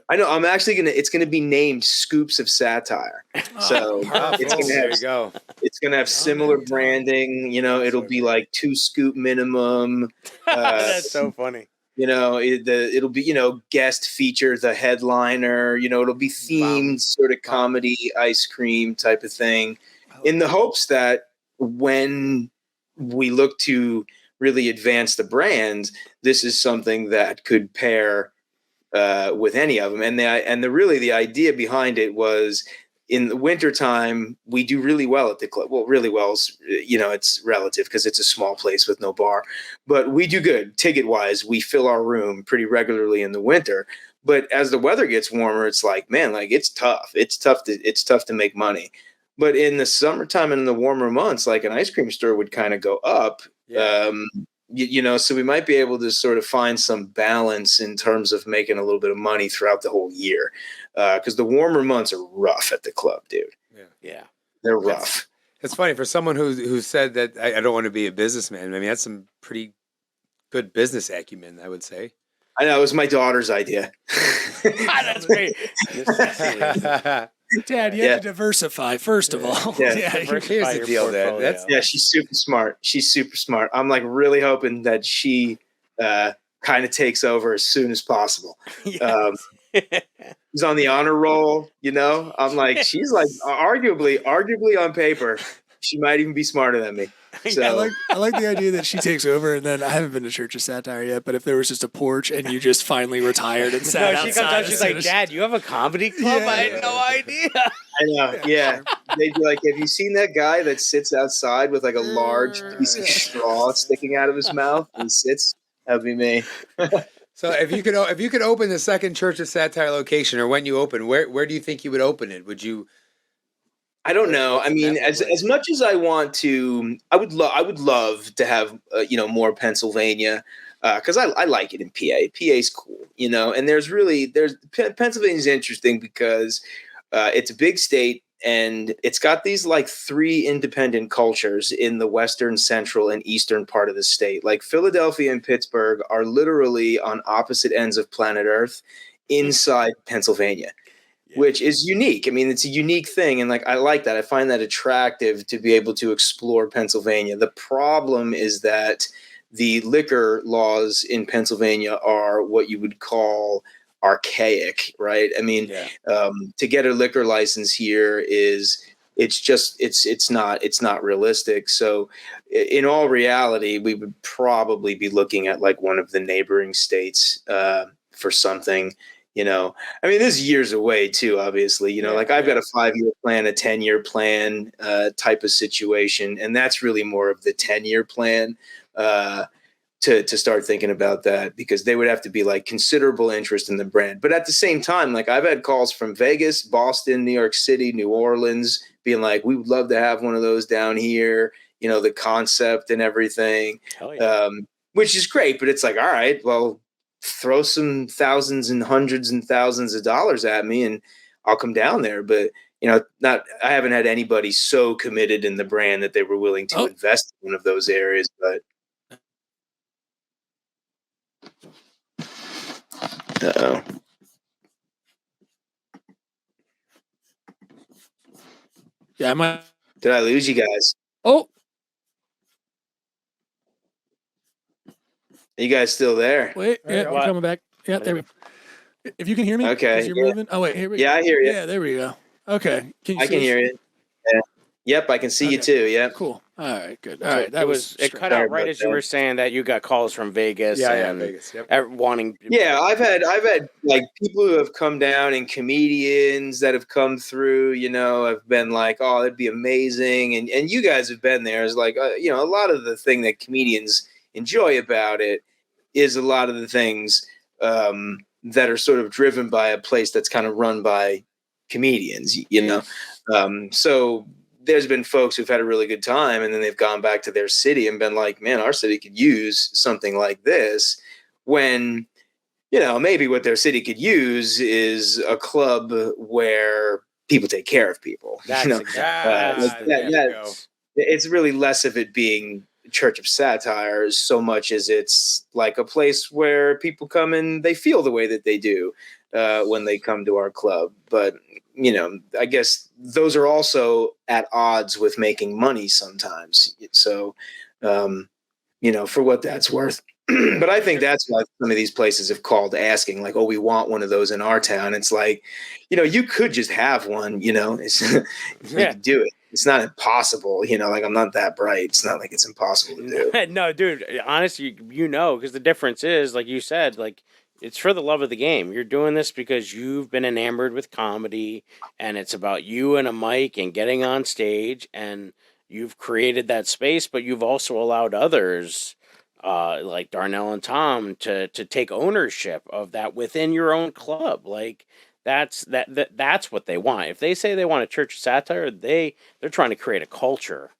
I know. I'm actually it's gonna be named Scoops of Satire. So it's gonna have similar branding. You know, it'll be like 2 scoop minimum. That's so funny. You know, it'll be, you know, guest feature the headliner. You know, it'll be themed sort of comedy ice cream type of thing, in the hopes that when we look to really advance the brand, this is something that could pair with any of them. And the idea behind it was, in the wintertime, we do really well at the club. Well, really well, you know, it's relative because it's a small place with no bar. But we do good ticket-wise. We fill our room pretty regularly in the winter. But as the weather gets warmer, it's like, man, like it's tough. It's tough to make money. But in the summertime and in the warmer months, like an ice cream store would kind of go up. so we might be able to sort of find some balance in terms of making a little bit of money throughout the whole year. Because the warmer months are rough at the club, dude. Yeah. They're rough. It's funny for someone who said that I don't want to be a businessman. I mean, that's some pretty good business acumen, I would say. I know, it was my daughter's idea. That's great. Dad, you have to diversify, first of all. Yeah. Here's the deal, Dad. Yeah, she's super smart. She's super smart. I'm like really hoping that she kind of takes over as soon as possible. She's on the honor roll, I'm like, she's like arguably on paper, she might even be smarter than me. So I like the idea that she takes over, and then I haven't been to Church of Satire yet, but if there was just a porch and you just finally retired and sat outside. She comes out, she's like, Dad, you have a comedy club? I had no idea. I know, yeah. They'd be like, have you seen that guy that sits outside with like a large piece of straw sticking out of his mouth and sits? That'd be me. So if you could open the second Church of Satire location, or when you open, where do you think you would open it? Would you? I don't know. I mean, as much as I want to, I would love to have more Pennsylvania, because I like it in PA. PA's cool, and Pennsylvania's interesting because it's a big state. And it's got these like 3 independent cultures in the western, central, and eastern part of the state. Like Philadelphia and Pittsburgh are literally on opposite ends of planet Earth inside Pennsylvania, which is unique. I mean, it's a unique thing. And like, I like that. I find that attractive to be able to explore Pennsylvania. The problem is that the liquor laws in Pennsylvania are what you would call archaic, right? I mean, to get a liquor license here it's not realistic. So in all reality, we would probably be looking at like one of the neighboring states for something, I mean, this is years away too, obviously, like I've got a 5-year plan, a 10-year plan type of situation. And that's really more of the 10-year plan to start thinking about that, because they would have to be like considerable interest in the brand. But at the same time, like I've had calls from Vegas, Boston, New York City, New Orleans, being like, we would love to have one of those down here, the concept and everything, which is great. But it's like, all right, well, throw some thousands and hundreds and thousands of dollars at me and I'll come down there. But I haven't had anybody so committed in the brand that they were willing to invest in one of those areas. But uh-oh. Yeah, I might. Did I lose you guys? Oh. Are you guys still there? Wait, we're coming back. Yeah, there we go. If you can hear me, okay. You're moving. Oh wait, here we go. Yeah, I hear you. Yeah, there we go. Okay, I can hear you. Yeah. Yep, I can see you too. Yeah. Cool. All right, good. All right, it cut out right as you were saying that you got calls from Vegas. Vegas. Yep. Wanting. Yeah, I've had like people who have come down and comedians that have come through. Have been like, oh, that'd be amazing, and you guys have been there. It's like a lot of the thing that comedians enjoy about it is a lot of the things that are sort of driven by a place that's kind of run by comedians. So there's been folks who've had a really good time and then they've gone back to their city and been like, man, our city could use something like this, when, maybe what their city could use is a club where people take care of people. It's really less of it being Church of Satire so much as it's like a place where people come and they feel the way that they do when they come to our club. But I guess those are also at odds with making money sometimes. So, for what that's worth. But I think that's why some of these places have called asking, like, oh, we want one of those in our town. It's like, you could just have one, you can do it. It's not impossible, like I'm not that bright. It's not like it's impossible to do. No, dude, honestly, because the difference is, like you said, like, it's for the love of the game. You're doing this because you've been enamored with comedy, and it's about you and a mic and getting on stage, and you've created that space, but you've also allowed others, like Darnell and Tom, to take ownership of that within your own club. Like, that's what they want. If they say they want a Church of Satire, they're trying to create a culture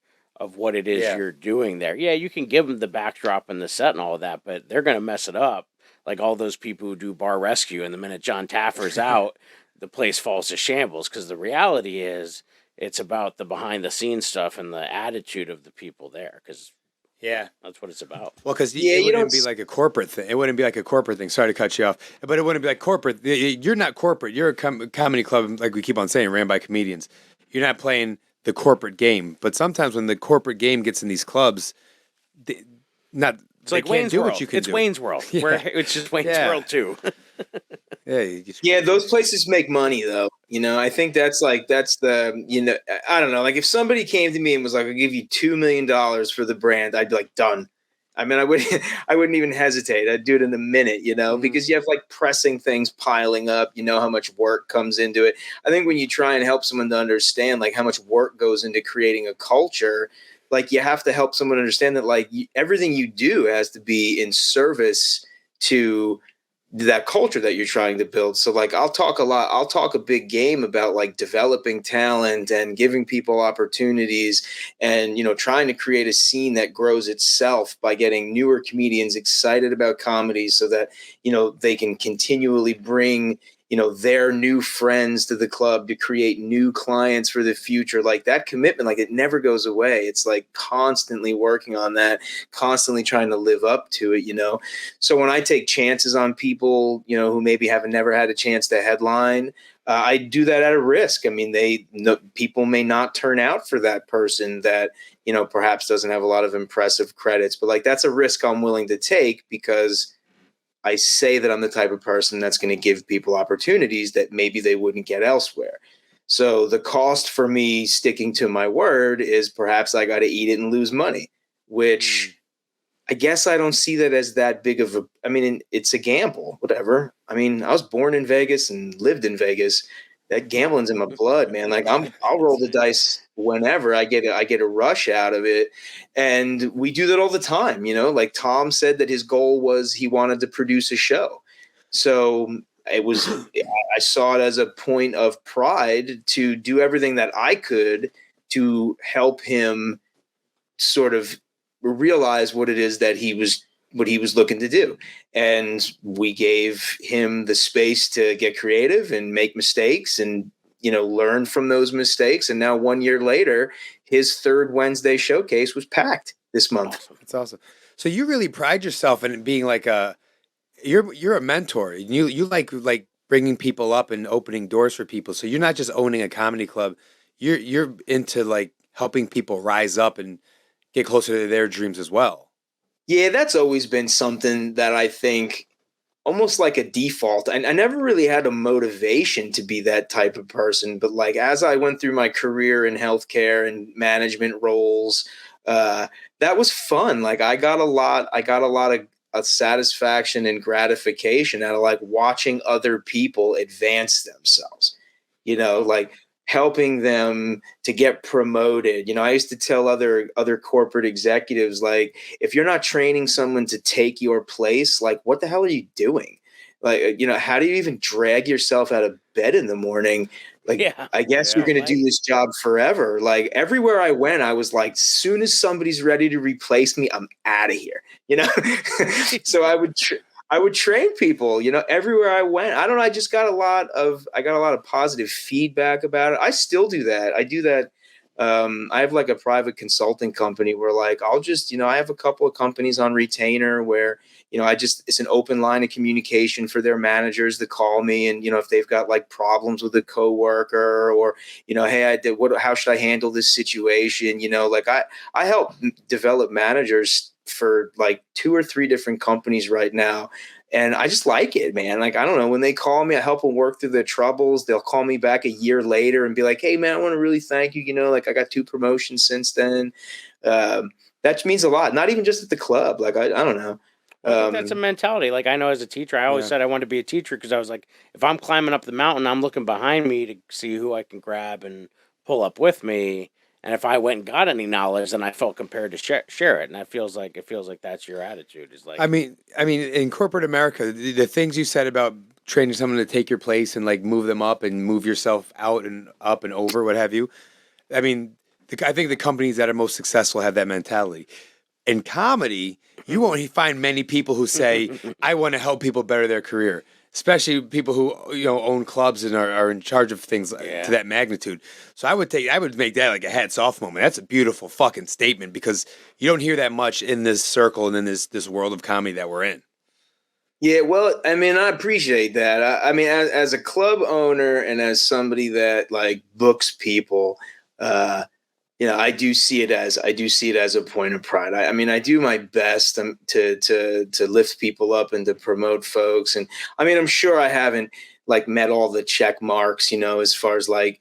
of what it is Yeah. you're doing there. Yeah, you can give them the backdrop and the set and all of that, but they're going to mess it up. Like all those people who do bar rescue, and the minute John Taffer's out, the place falls to shambles. Because the reality is, it's about the behind the scenes stuff and the attitude of the people there. Because Yeah. that's what it's about. Well, because Yeah, it you wouldn't don't be s- like a corporate thing. It wouldn't be like a corporate thing. Sorry to cut you off, but it wouldn't be like corporate. You're not corporate. You're a comedy club, like we keep on saying, ran by comedians. You're not playing the corporate game. But sometimes when the corporate game gets in these clubs, they, not It's they like can't Wayne's do World. what you can It's do. Wayne's World. Yeah. Where it's just Wayne's Yeah. World too. Yeah, Yeah, those places make money though. I think that's the I don't know. Like if somebody came to me and was like, "I'll give you $2 million for the brand," I'd be like, "Done." I mean, I would I wouldn't even hesitate. I'd do it in a minute, Mhm. because you have like pressing things piling up. You know how much work comes into it. I think when you try and help someone to understand like how much work goes into creating a culture, like you have to help someone understand that like everything you do has to be in service to that culture that you're trying to build. So like I'll talk a big game about like developing talent and giving people opportunities and trying to create a scene that grows itself by getting newer comedians excited about comedy so that they can continually bring their new friends to the club to create new clients for the future. Like that commitment, like it never goes away. It's like constantly working on that, constantly trying to live up to it. So when I take chances on people, who maybe haven't never had a chance to headline, I do that at a risk. I mean, people may not turn out for that person that perhaps doesn't have a lot of impressive credits, but like that's a risk I'm willing to take because I say that I'm the type of person that's going to give people opportunities that maybe they wouldn't get elsewhere. So the cost for me sticking to my word is perhaps I got to eat it and lose money, which I guess I don't see that as that big of a. I mean, it's a gamble, whatever. I mean, I was born in Vegas and lived in Vegas. That gambling's in my blood, man. Like I'll roll the dice whenever I get a rush out of it, and we do that all the time. Like Tom said that his goal was he wanted to produce a show, so it was. I saw it as a point of pride to do everything that I could to help him sort of realize what it is that he was looking to do. And we gave him the space to get creative and make mistakes and learn from those mistakes. And now 1 year later, his third Wednesday showcase was packed this month. Awesome. That's awesome. So you really pride yourself in being like you're a mentor. You like bringing people up and opening doors for people. So you're not just owning a comedy club. You're into like helping people rise up and get closer to their dreams as well. Yeah, that's always been something that I think almost like a default. I never really had a motivation to be that type of person, but like as I went through my career in healthcare and management roles, that was fun. Like I got a lot of satisfaction and gratification out of like watching other people advance themselves. Like helping them to get promoted. I used to tell other corporate executives like if you're not training someone to take your place, like what the hell are you doing? Like, how do you even drag yourself out of bed in the morning? Like, Yeah. I guess Yeah. you're going to do this job forever. Like everywhere I went, I was like, soon as somebody's ready to replace me, I'm out of here. So I would train people, everywhere I went. I don't know. I got a lot of positive feedback about it. I still do that. I do that. I have like a private consulting company where like, I'll just, I have a couple of companies on retainer where, it's an open line of communication for their managers to call me. And, if they've got like problems with a coworker or, hey, how should I handle this situation? Like I help develop managers for like 2 or 3 different companies right now. And I just like it, man. Like, I don't know, when they call me, I help them work through their troubles. They'll call me back a year later and be like, hey, man, I want to really thank you. Like I got 2 promotions since then. That means a lot, not even just at the club. Like, I don't know. Well, I think that's a mentality. Like I know as a teacher, I always Yeah. said I wanted to be a teacher because I was like, if I'm climbing up the mountain, I'm looking behind me to see who I can grab and pull up with me. And if I went and got any knowledge, then I felt compelled to share it. And it feels like that's your attitude. Is like, I mean, in corporate America, the things you said about training someone to take your place and like move them up and move yourself out and up and over, what have you. I mean, I think the companies that are most successful have that mentality. In comedy, you won't find many people who say, "I want to help people better their career," especially people who own clubs and are in charge of things to that magnitude. So I would make that like a hats off moment. That's a beautiful fucking statement because you don't hear that much in this circle and in this world of comedy that we're in. Yeah, well, I mean, I appreciate that. I mean, as a club owner and as somebody that like books people, I do see it as a point of pride. I mean, I do my best to lift people up and to promote folks. And I mean, I'm sure I haven't like met all the check marks, as far as like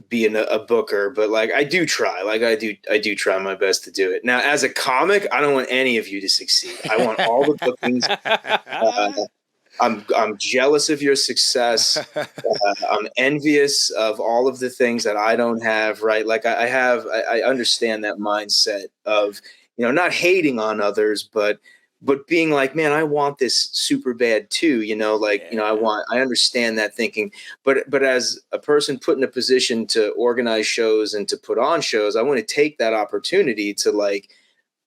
being a booker, but like I do try. Like I do try my best to do it. Now, as a comic, I don't want any of you to succeed. I want all the bookings. I'm jealous of your success. I'm envious of all of the things that I don't have. Right, like I understand that mindset of not hating on others, but being like, man, I want this super bad too. I understand that thinking, but as a person put in a position to organize shows and to put on shows, I want to take that opportunity to like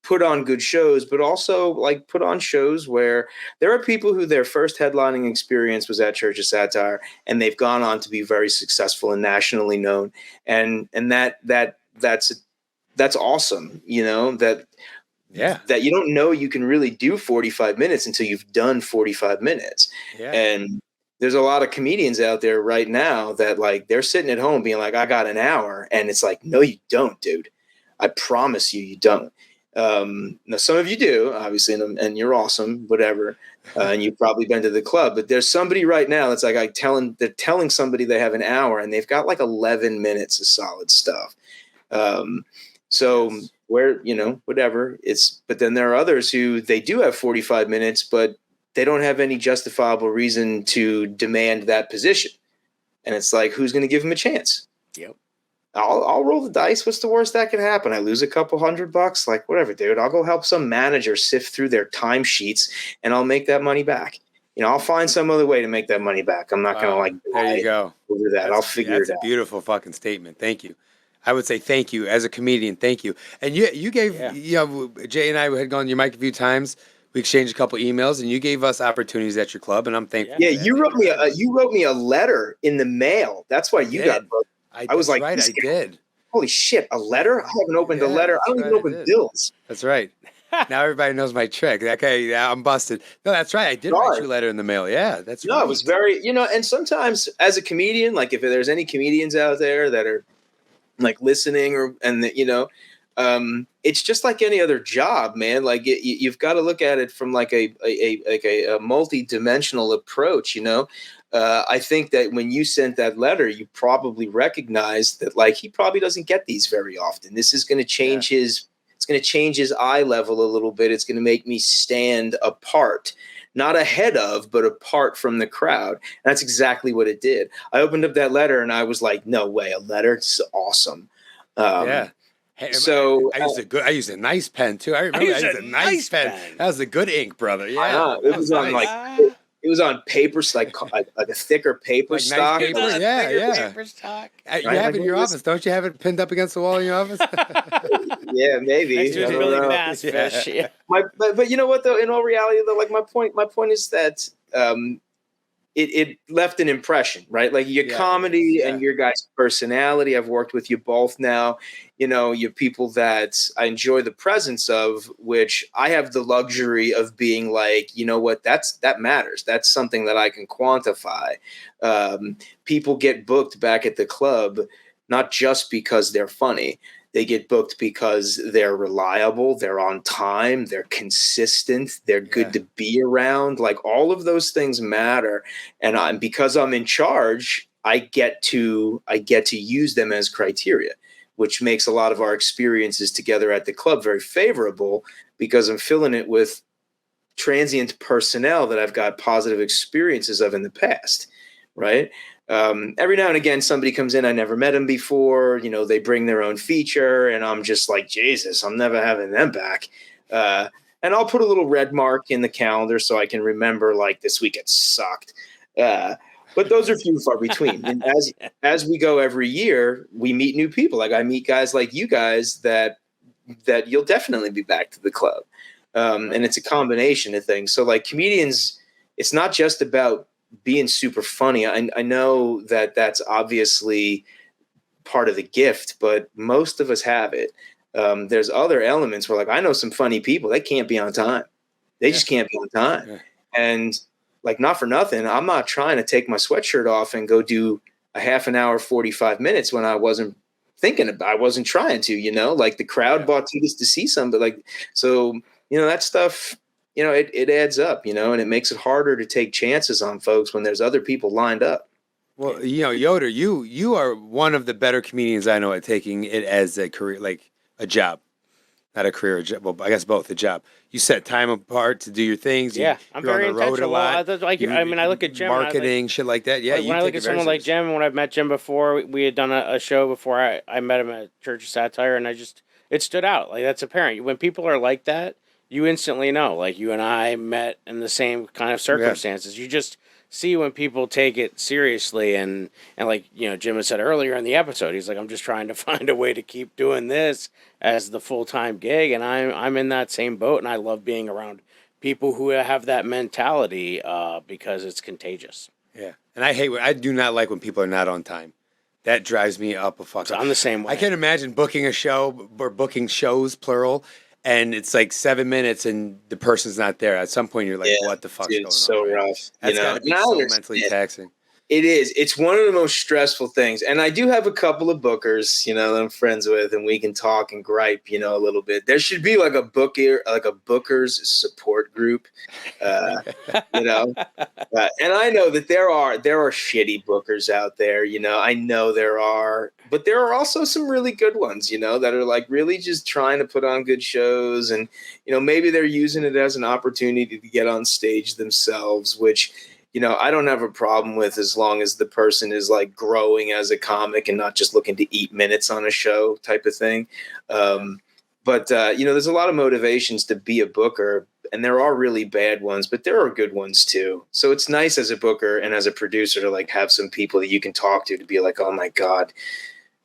put on good shows, but also like put on shows where there are people who their first headlining experience was at Church of Satire and they've gone on to be very successful and nationally known. And that's awesome. That you don't know you can really do 45 minutes until you've done 45 minutes. Yeah. And there's a lot of comedians out there right now that like they're sitting at home being like, I got an hour. And it's like, no, you don't, dude. I promise you don't. Now some of you do, obviously, and you're awesome, whatever. And you've probably been to the club, but there's somebody right now that's like they're telling somebody they have an hour and they've got like 11 minutes of solid stuff. Where, whatever but then there are others who they do have 45 minutes, but they don't have any justifiable reason to demand that position. And it's like, who's going to give them a chance? Yep. I'll roll the dice. What's the worst that can happen? I lose a couple $100, like whatever, dude. I'll go help some manager sift through their timesheets and I'll make that money back. I'll find some other way to make that money back. I'm not going to like, there you go. Over that. I'll figure it out. That's a beautiful fucking statement. Thank you. I would say thank you as a comedian. Thank you. And you gave, Jay and I had gone your mic a few times. We exchanged a couple emails, and you gave us opportunities at your club, and I'm thankful. Yeah, you wrote me a letter in the mail. That's why you got booked. I was like, right, I did. Holy shit, a letter? I haven't opened a letter. I don't even open bills. That's right. Now everybody knows my trick. Okay, yeah, I'm busted. No, that's right. I did write you a letter in the mail. Yeah, that's right. No, it was very, and sometimes as a comedian, like if there's any comedians out there that are like listening it's just like any other job, man. Like you've got to look at it from like a multi-dimensional approach, I think that when you sent that letter, you probably recognized that like he probably doesn't get these very often. This is going to change it's going to change his eye level a little bit. It's going to make me stand apart, not ahead of, but apart from the crowd. And that's exactly what it did. I opened up that letter and I was like, no way, a letter? It's awesome. Yeah. Hey, so I used a nice pen too. I remember I used a nice pen. That was a good ink, brother. Yeah, it was on nice. It was on paper, like a thicker paper stock. Nice paper. Yeah. Paper stock. You have it in your office, don't you? Have it pinned up against the wall in your office? Yeah, maybe. Next to really fast fish. Yeah. But you know what though? In all reality, though, like my point is that it left an impression, right? Like your comedy and your guys' personality. I've worked with you both now. You're people that I enjoy the presence of, which I have the luxury of being like, you know what, that matters. That's something that I can quantify. People get booked back at the club, not just because they're funny. They get booked because they're reliable, they're on time, they're consistent, they're good to be around. Like all of those things matter. And because I'm in charge, I get to use them as criteria, which makes a lot of our experiences together at the club very favorable because I'm filling it with transient personnel that I've got positive experiences of in the past, right? Every now and again, somebody comes in, I never met them before, they bring their own feature and I'm just like, Jesus, I'm never having them back. And I'll put a little red mark in the calendar so I can remember like this week it sucked. But those are few and far between. And as we go every year, we meet new people. Like I meet guys like you guys that you'll definitely be back to the club. And it's a combination of things. So like comedians, it's not just about being super funny. I know that that's obviously part of the gift, but most of us have it. There's other elements where like I know some funny people, they can't be on time. They just can't be on time. Yeah. And like, not for nothing, I'm not trying to take my sweatshirt off and go do a half an hour, 45 minutes when I wasn't I wasn't trying to, like the crowd bought tickets to see some, but like, so, that stuff, it adds up, and it makes it harder to take chances on folks when there's other people lined up. Well, Yoder, you are one of the better comedians I know at taking it as a career, like a job. Not a career, a job. Well, I guess both, a job. You set time apart to do your things. Yeah, I'm you're very on the road a intentional. lot. I look at Jim. Marketing, shit like that. Yeah, when I look at someone like Jim, when I've met Jim before, we had done a show before I met him at Church of Satire, and it stood out. Like, that's apparent. When people are like that, you instantly know. Like, you and I met in the same kind of circumstances. You just see when people take it seriously, and like, Jim had said earlier in the episode, he's like, I'm just trying to find a way to keep doing this as the full-time gig, and I'm in that same boat, and I love being around people who have that mentality because it's contagious. Yeah, and I do not like when people are not on time. That drives me up a fuck. So I'm the same way. I can't imagine booking a show or booking shows, plural, and it's like 7 minutes and the person's not there. At some point, you're like, what the fuck's going on? It's so rough. That's got to be so mentally taxing. It is. It's one of the most stressful things. And I do have a couple of bookers, that I'm friends with, and we can talk and gripe, a little bit. There should be like a bookers support group, and I know that there are shitty bookers out there, I know there are, but there are also some really good ones, that are like really just trying to put on good shows, and, maybe they're using it as an opportunity to get on stage themselves, which, I don't have a problem with as long as the person is like growing as a comic and not just looking to eat minutes on a show type of thing. But there's a lot of motivations to be a booker, and there are really bad ones, but there are good ones too. So it's nice as a booker and as a producer to like have some people that you can talk to be like, oh my God,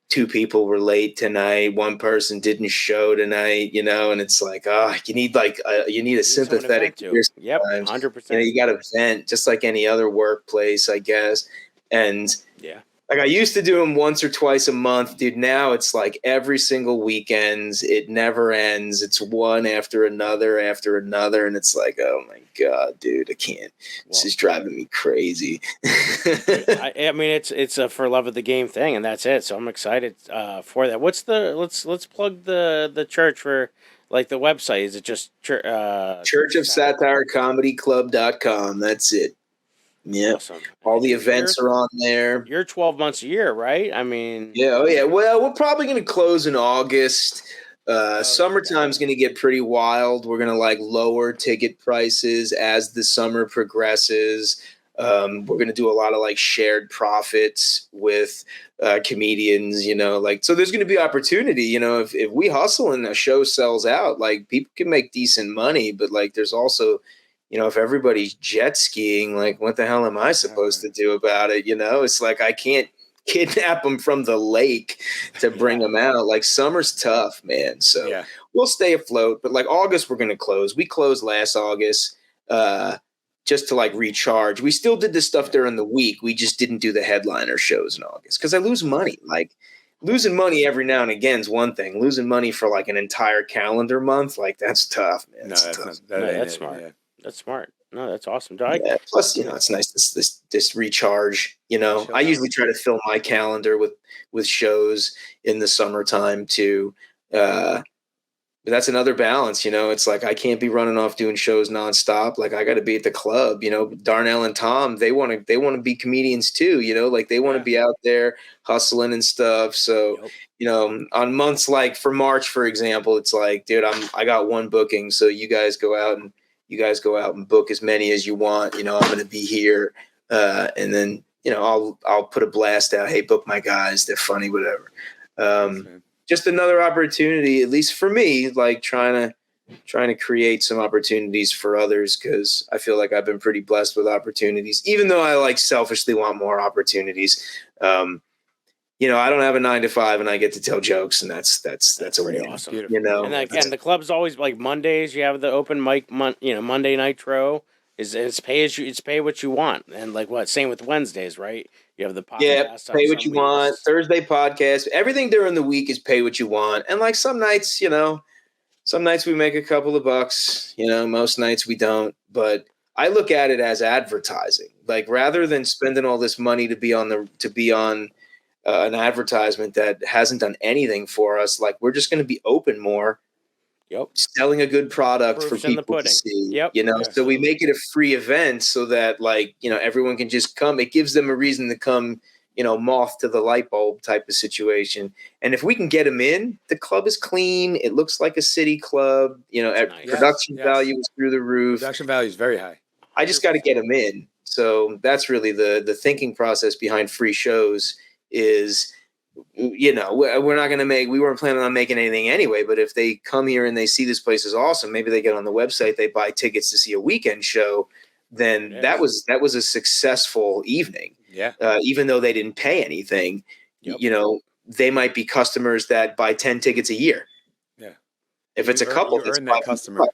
2 people were late tonight. 1 person didn't show tonight, and it's like, you need a sympathetic ear. Yep, 100%. You got to vent just like any other workplace, I guess. And yeah, like I used to do them once or twice a month, dude. Now it's like every single weekend. It never ends. It's one after another, and it's like, oh my God, dude, I can't. This is driving me crazy. I mean, it's a for love of the game thing, and that's it. So I'm excited for that. What's let's plug the church for like the website. Is it just churchofsatirecomedyclub.com? That's it. Yeah, awesome. All the events are on there. You're 12 months a year, right? I mean, yeah. Oh yeah. Well, we're probably going to close in August. Summertime's going to get pretty wild. We're going to like lower ticket prices as the summer progresses. We're going to do a lot of like shared profits with comedians, so there's going to be opportunity, if we hustle and a show sells out, like people can make decent money, but like there's also, if everybody's jet skiing, like what the hell am I supposed to do about it? It's like I can't kidnap them from the lake to bring them out. Like summer's tough, man. So we'll stay afloat. But like August, we're going to close. We closed last August just to like recharge. We still did this stuff during the week. We just didn't do the headliner shows in August because I lose money. Like losing money every now and again is one thing. Losing money for like an entire calendar month, like that's tough, man. That's smart. Yeah. That's smart. No, that's awesome. Plus, it's nice this recharge. I usually try to fill my calendar with shows in the summertime too. But that's another balance. It's like I can't be running off doing shows nonstop. Like I got to be at the club. Darnell and Tom, they want to be comedians too. Like they want to be out there hustling and stuff. So on months like for March, for example, it's like, dude, I got 1 booking, so you guys go out and book as many as you want. I'm going to be here. And then, I'll put a blast out. Hey, book my guys. They're funny, whatever. Just another opportunity, at least for me, like trying to trying to create some opportunities for others, because I feel like I've been pretty blessed with opportunities, even though I like selfishly want more opportunities. I don't have a 9 to 5 and I get to tell jokes, and that's a pretty win. awesome. You know, And the club's always like Mondays. You have the open mic, Monday Nitro. It's pay what you want, and like what? Same with Wednesdays, right? You have the podcast. Yeah, on pay what some you want. weeks. Thursday podcast. Everything during the week is pay what you want. And like some nights, some nights we make a couple of bucks. Most nights we don't. But I look at it as advertising. Like, rather than spending all this money to be on an advertisement that hasn't done anything for us, like, we're just going to be open more. Yep. Selling a good product Proof's for in the people to pudding. see. Yep. So we Absolutely. make it a free event so that, like, everyone can just come. It gives them a reason to come, moth to the light bulb type of situation. And if we can get them in, the club is clean. It looks like a city club. Nice. Production Yes. value is through the roof. Production value is very high. I just got to get them in. So that's really the thinking process behind free shows is, we weren't planning on making anything anyway, but if they come here and they see this place is awesome, maybe they get on the website, they buy tickets to see a weekend show, then that was a successful evening. Yeah. Even though they didn't pay anything, Yep. they might be customers that buy 10 tickets a year. Yeah. If it's a couple, you it's earn that $500. customer.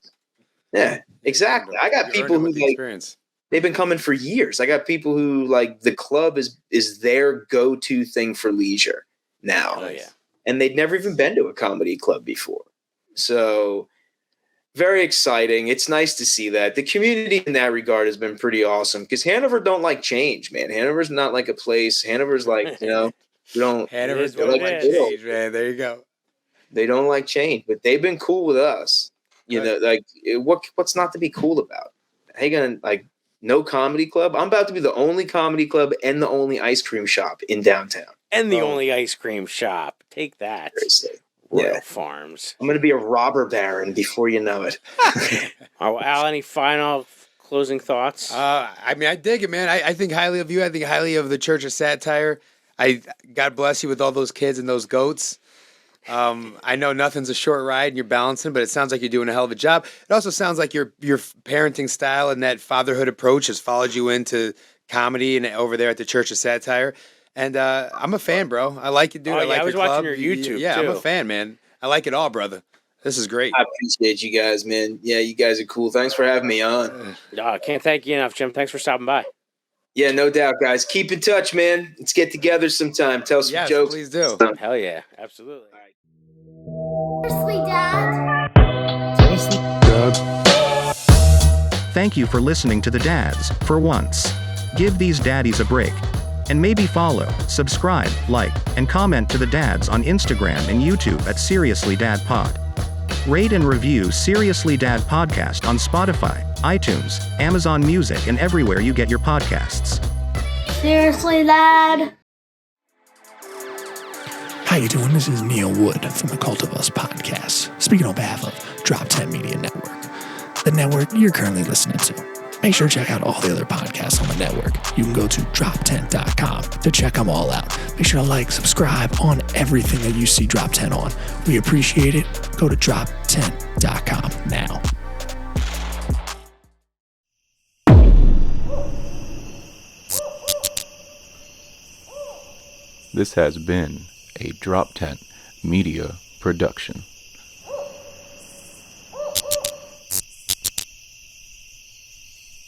Yeah, exactly. I got people who like experience. they've been coming for years. I got people who like the club is their go-to thing for leisure now. Oh yeah. And they'd never even been to a comedy club before. So very exciting. It's nice to see that. The community in that regard has been pretty awesome, because Hanover don't like change, man. Hanover's not like a place. Hanover's like, we don't Hanover's what don't it like is. change, man. There you go. they don't like change, but they've been cool with us. What's not to be cool about? How you gonna like no comedy club? I'm about to be the only comedy club and the only ice cream shop in downtown. And the only ice cream shop. Take that. Seriously. Royal Yeah. Farms. I'm going to be a robber baron before you know it. Oh, Al, any final closing thoughts? I dig it, man. I think highly of you. I think highly of the Church of Satire. God bless you with all those kids and those goats. I know nothing's a short ride and you're balancing, but it sounds like you're doing a hell of a job. It also sounds like your parenting style and that fatherhood approach has followed you into comedy and over there at the Church of Satire. And I'm a fan, bro. I like it, dude. Oh, I yeah, like I was your club. watching your YouTube, Yeah, I'm a too. fan, man. I like it all, brother. This is great. I appreciate you guys, man. Yeah, you guys are cool. Thanks for having me on. Can't thank you enough, Jim. Thanks for stopping by. Yeah, no doubt, guys. Keep in touch, man. Let's get together sometime. Tell some Yes, jokes. please do. Hell yeah. Absolutely. Seriously, Dad? Seriously? Thank you for listening to The Dads, for once. Give these daddies a break. And maybe follow, subscribe, like, and comment to The Dads on Instagram and YouTube at Seriously Dad Pod. Rate and review Seriously Dad Podcast on Spotify, iTunes, Amazon Music, and everywhere you get your podcasts. Seriously, Dad? How you doing? This is Neil Wood from the Cult of Us podcast, speaking on behalf of Drop 10 Media Network, the network you're currently listening to. Make sure to check out all the other podcasts on the network. You can go to drop10.com to check them all out. Make sure to like, subscribe on everything that you see Drop 10 on. We appreciate it. Go to drop10.com now. This has been a Drop Tent Media Production.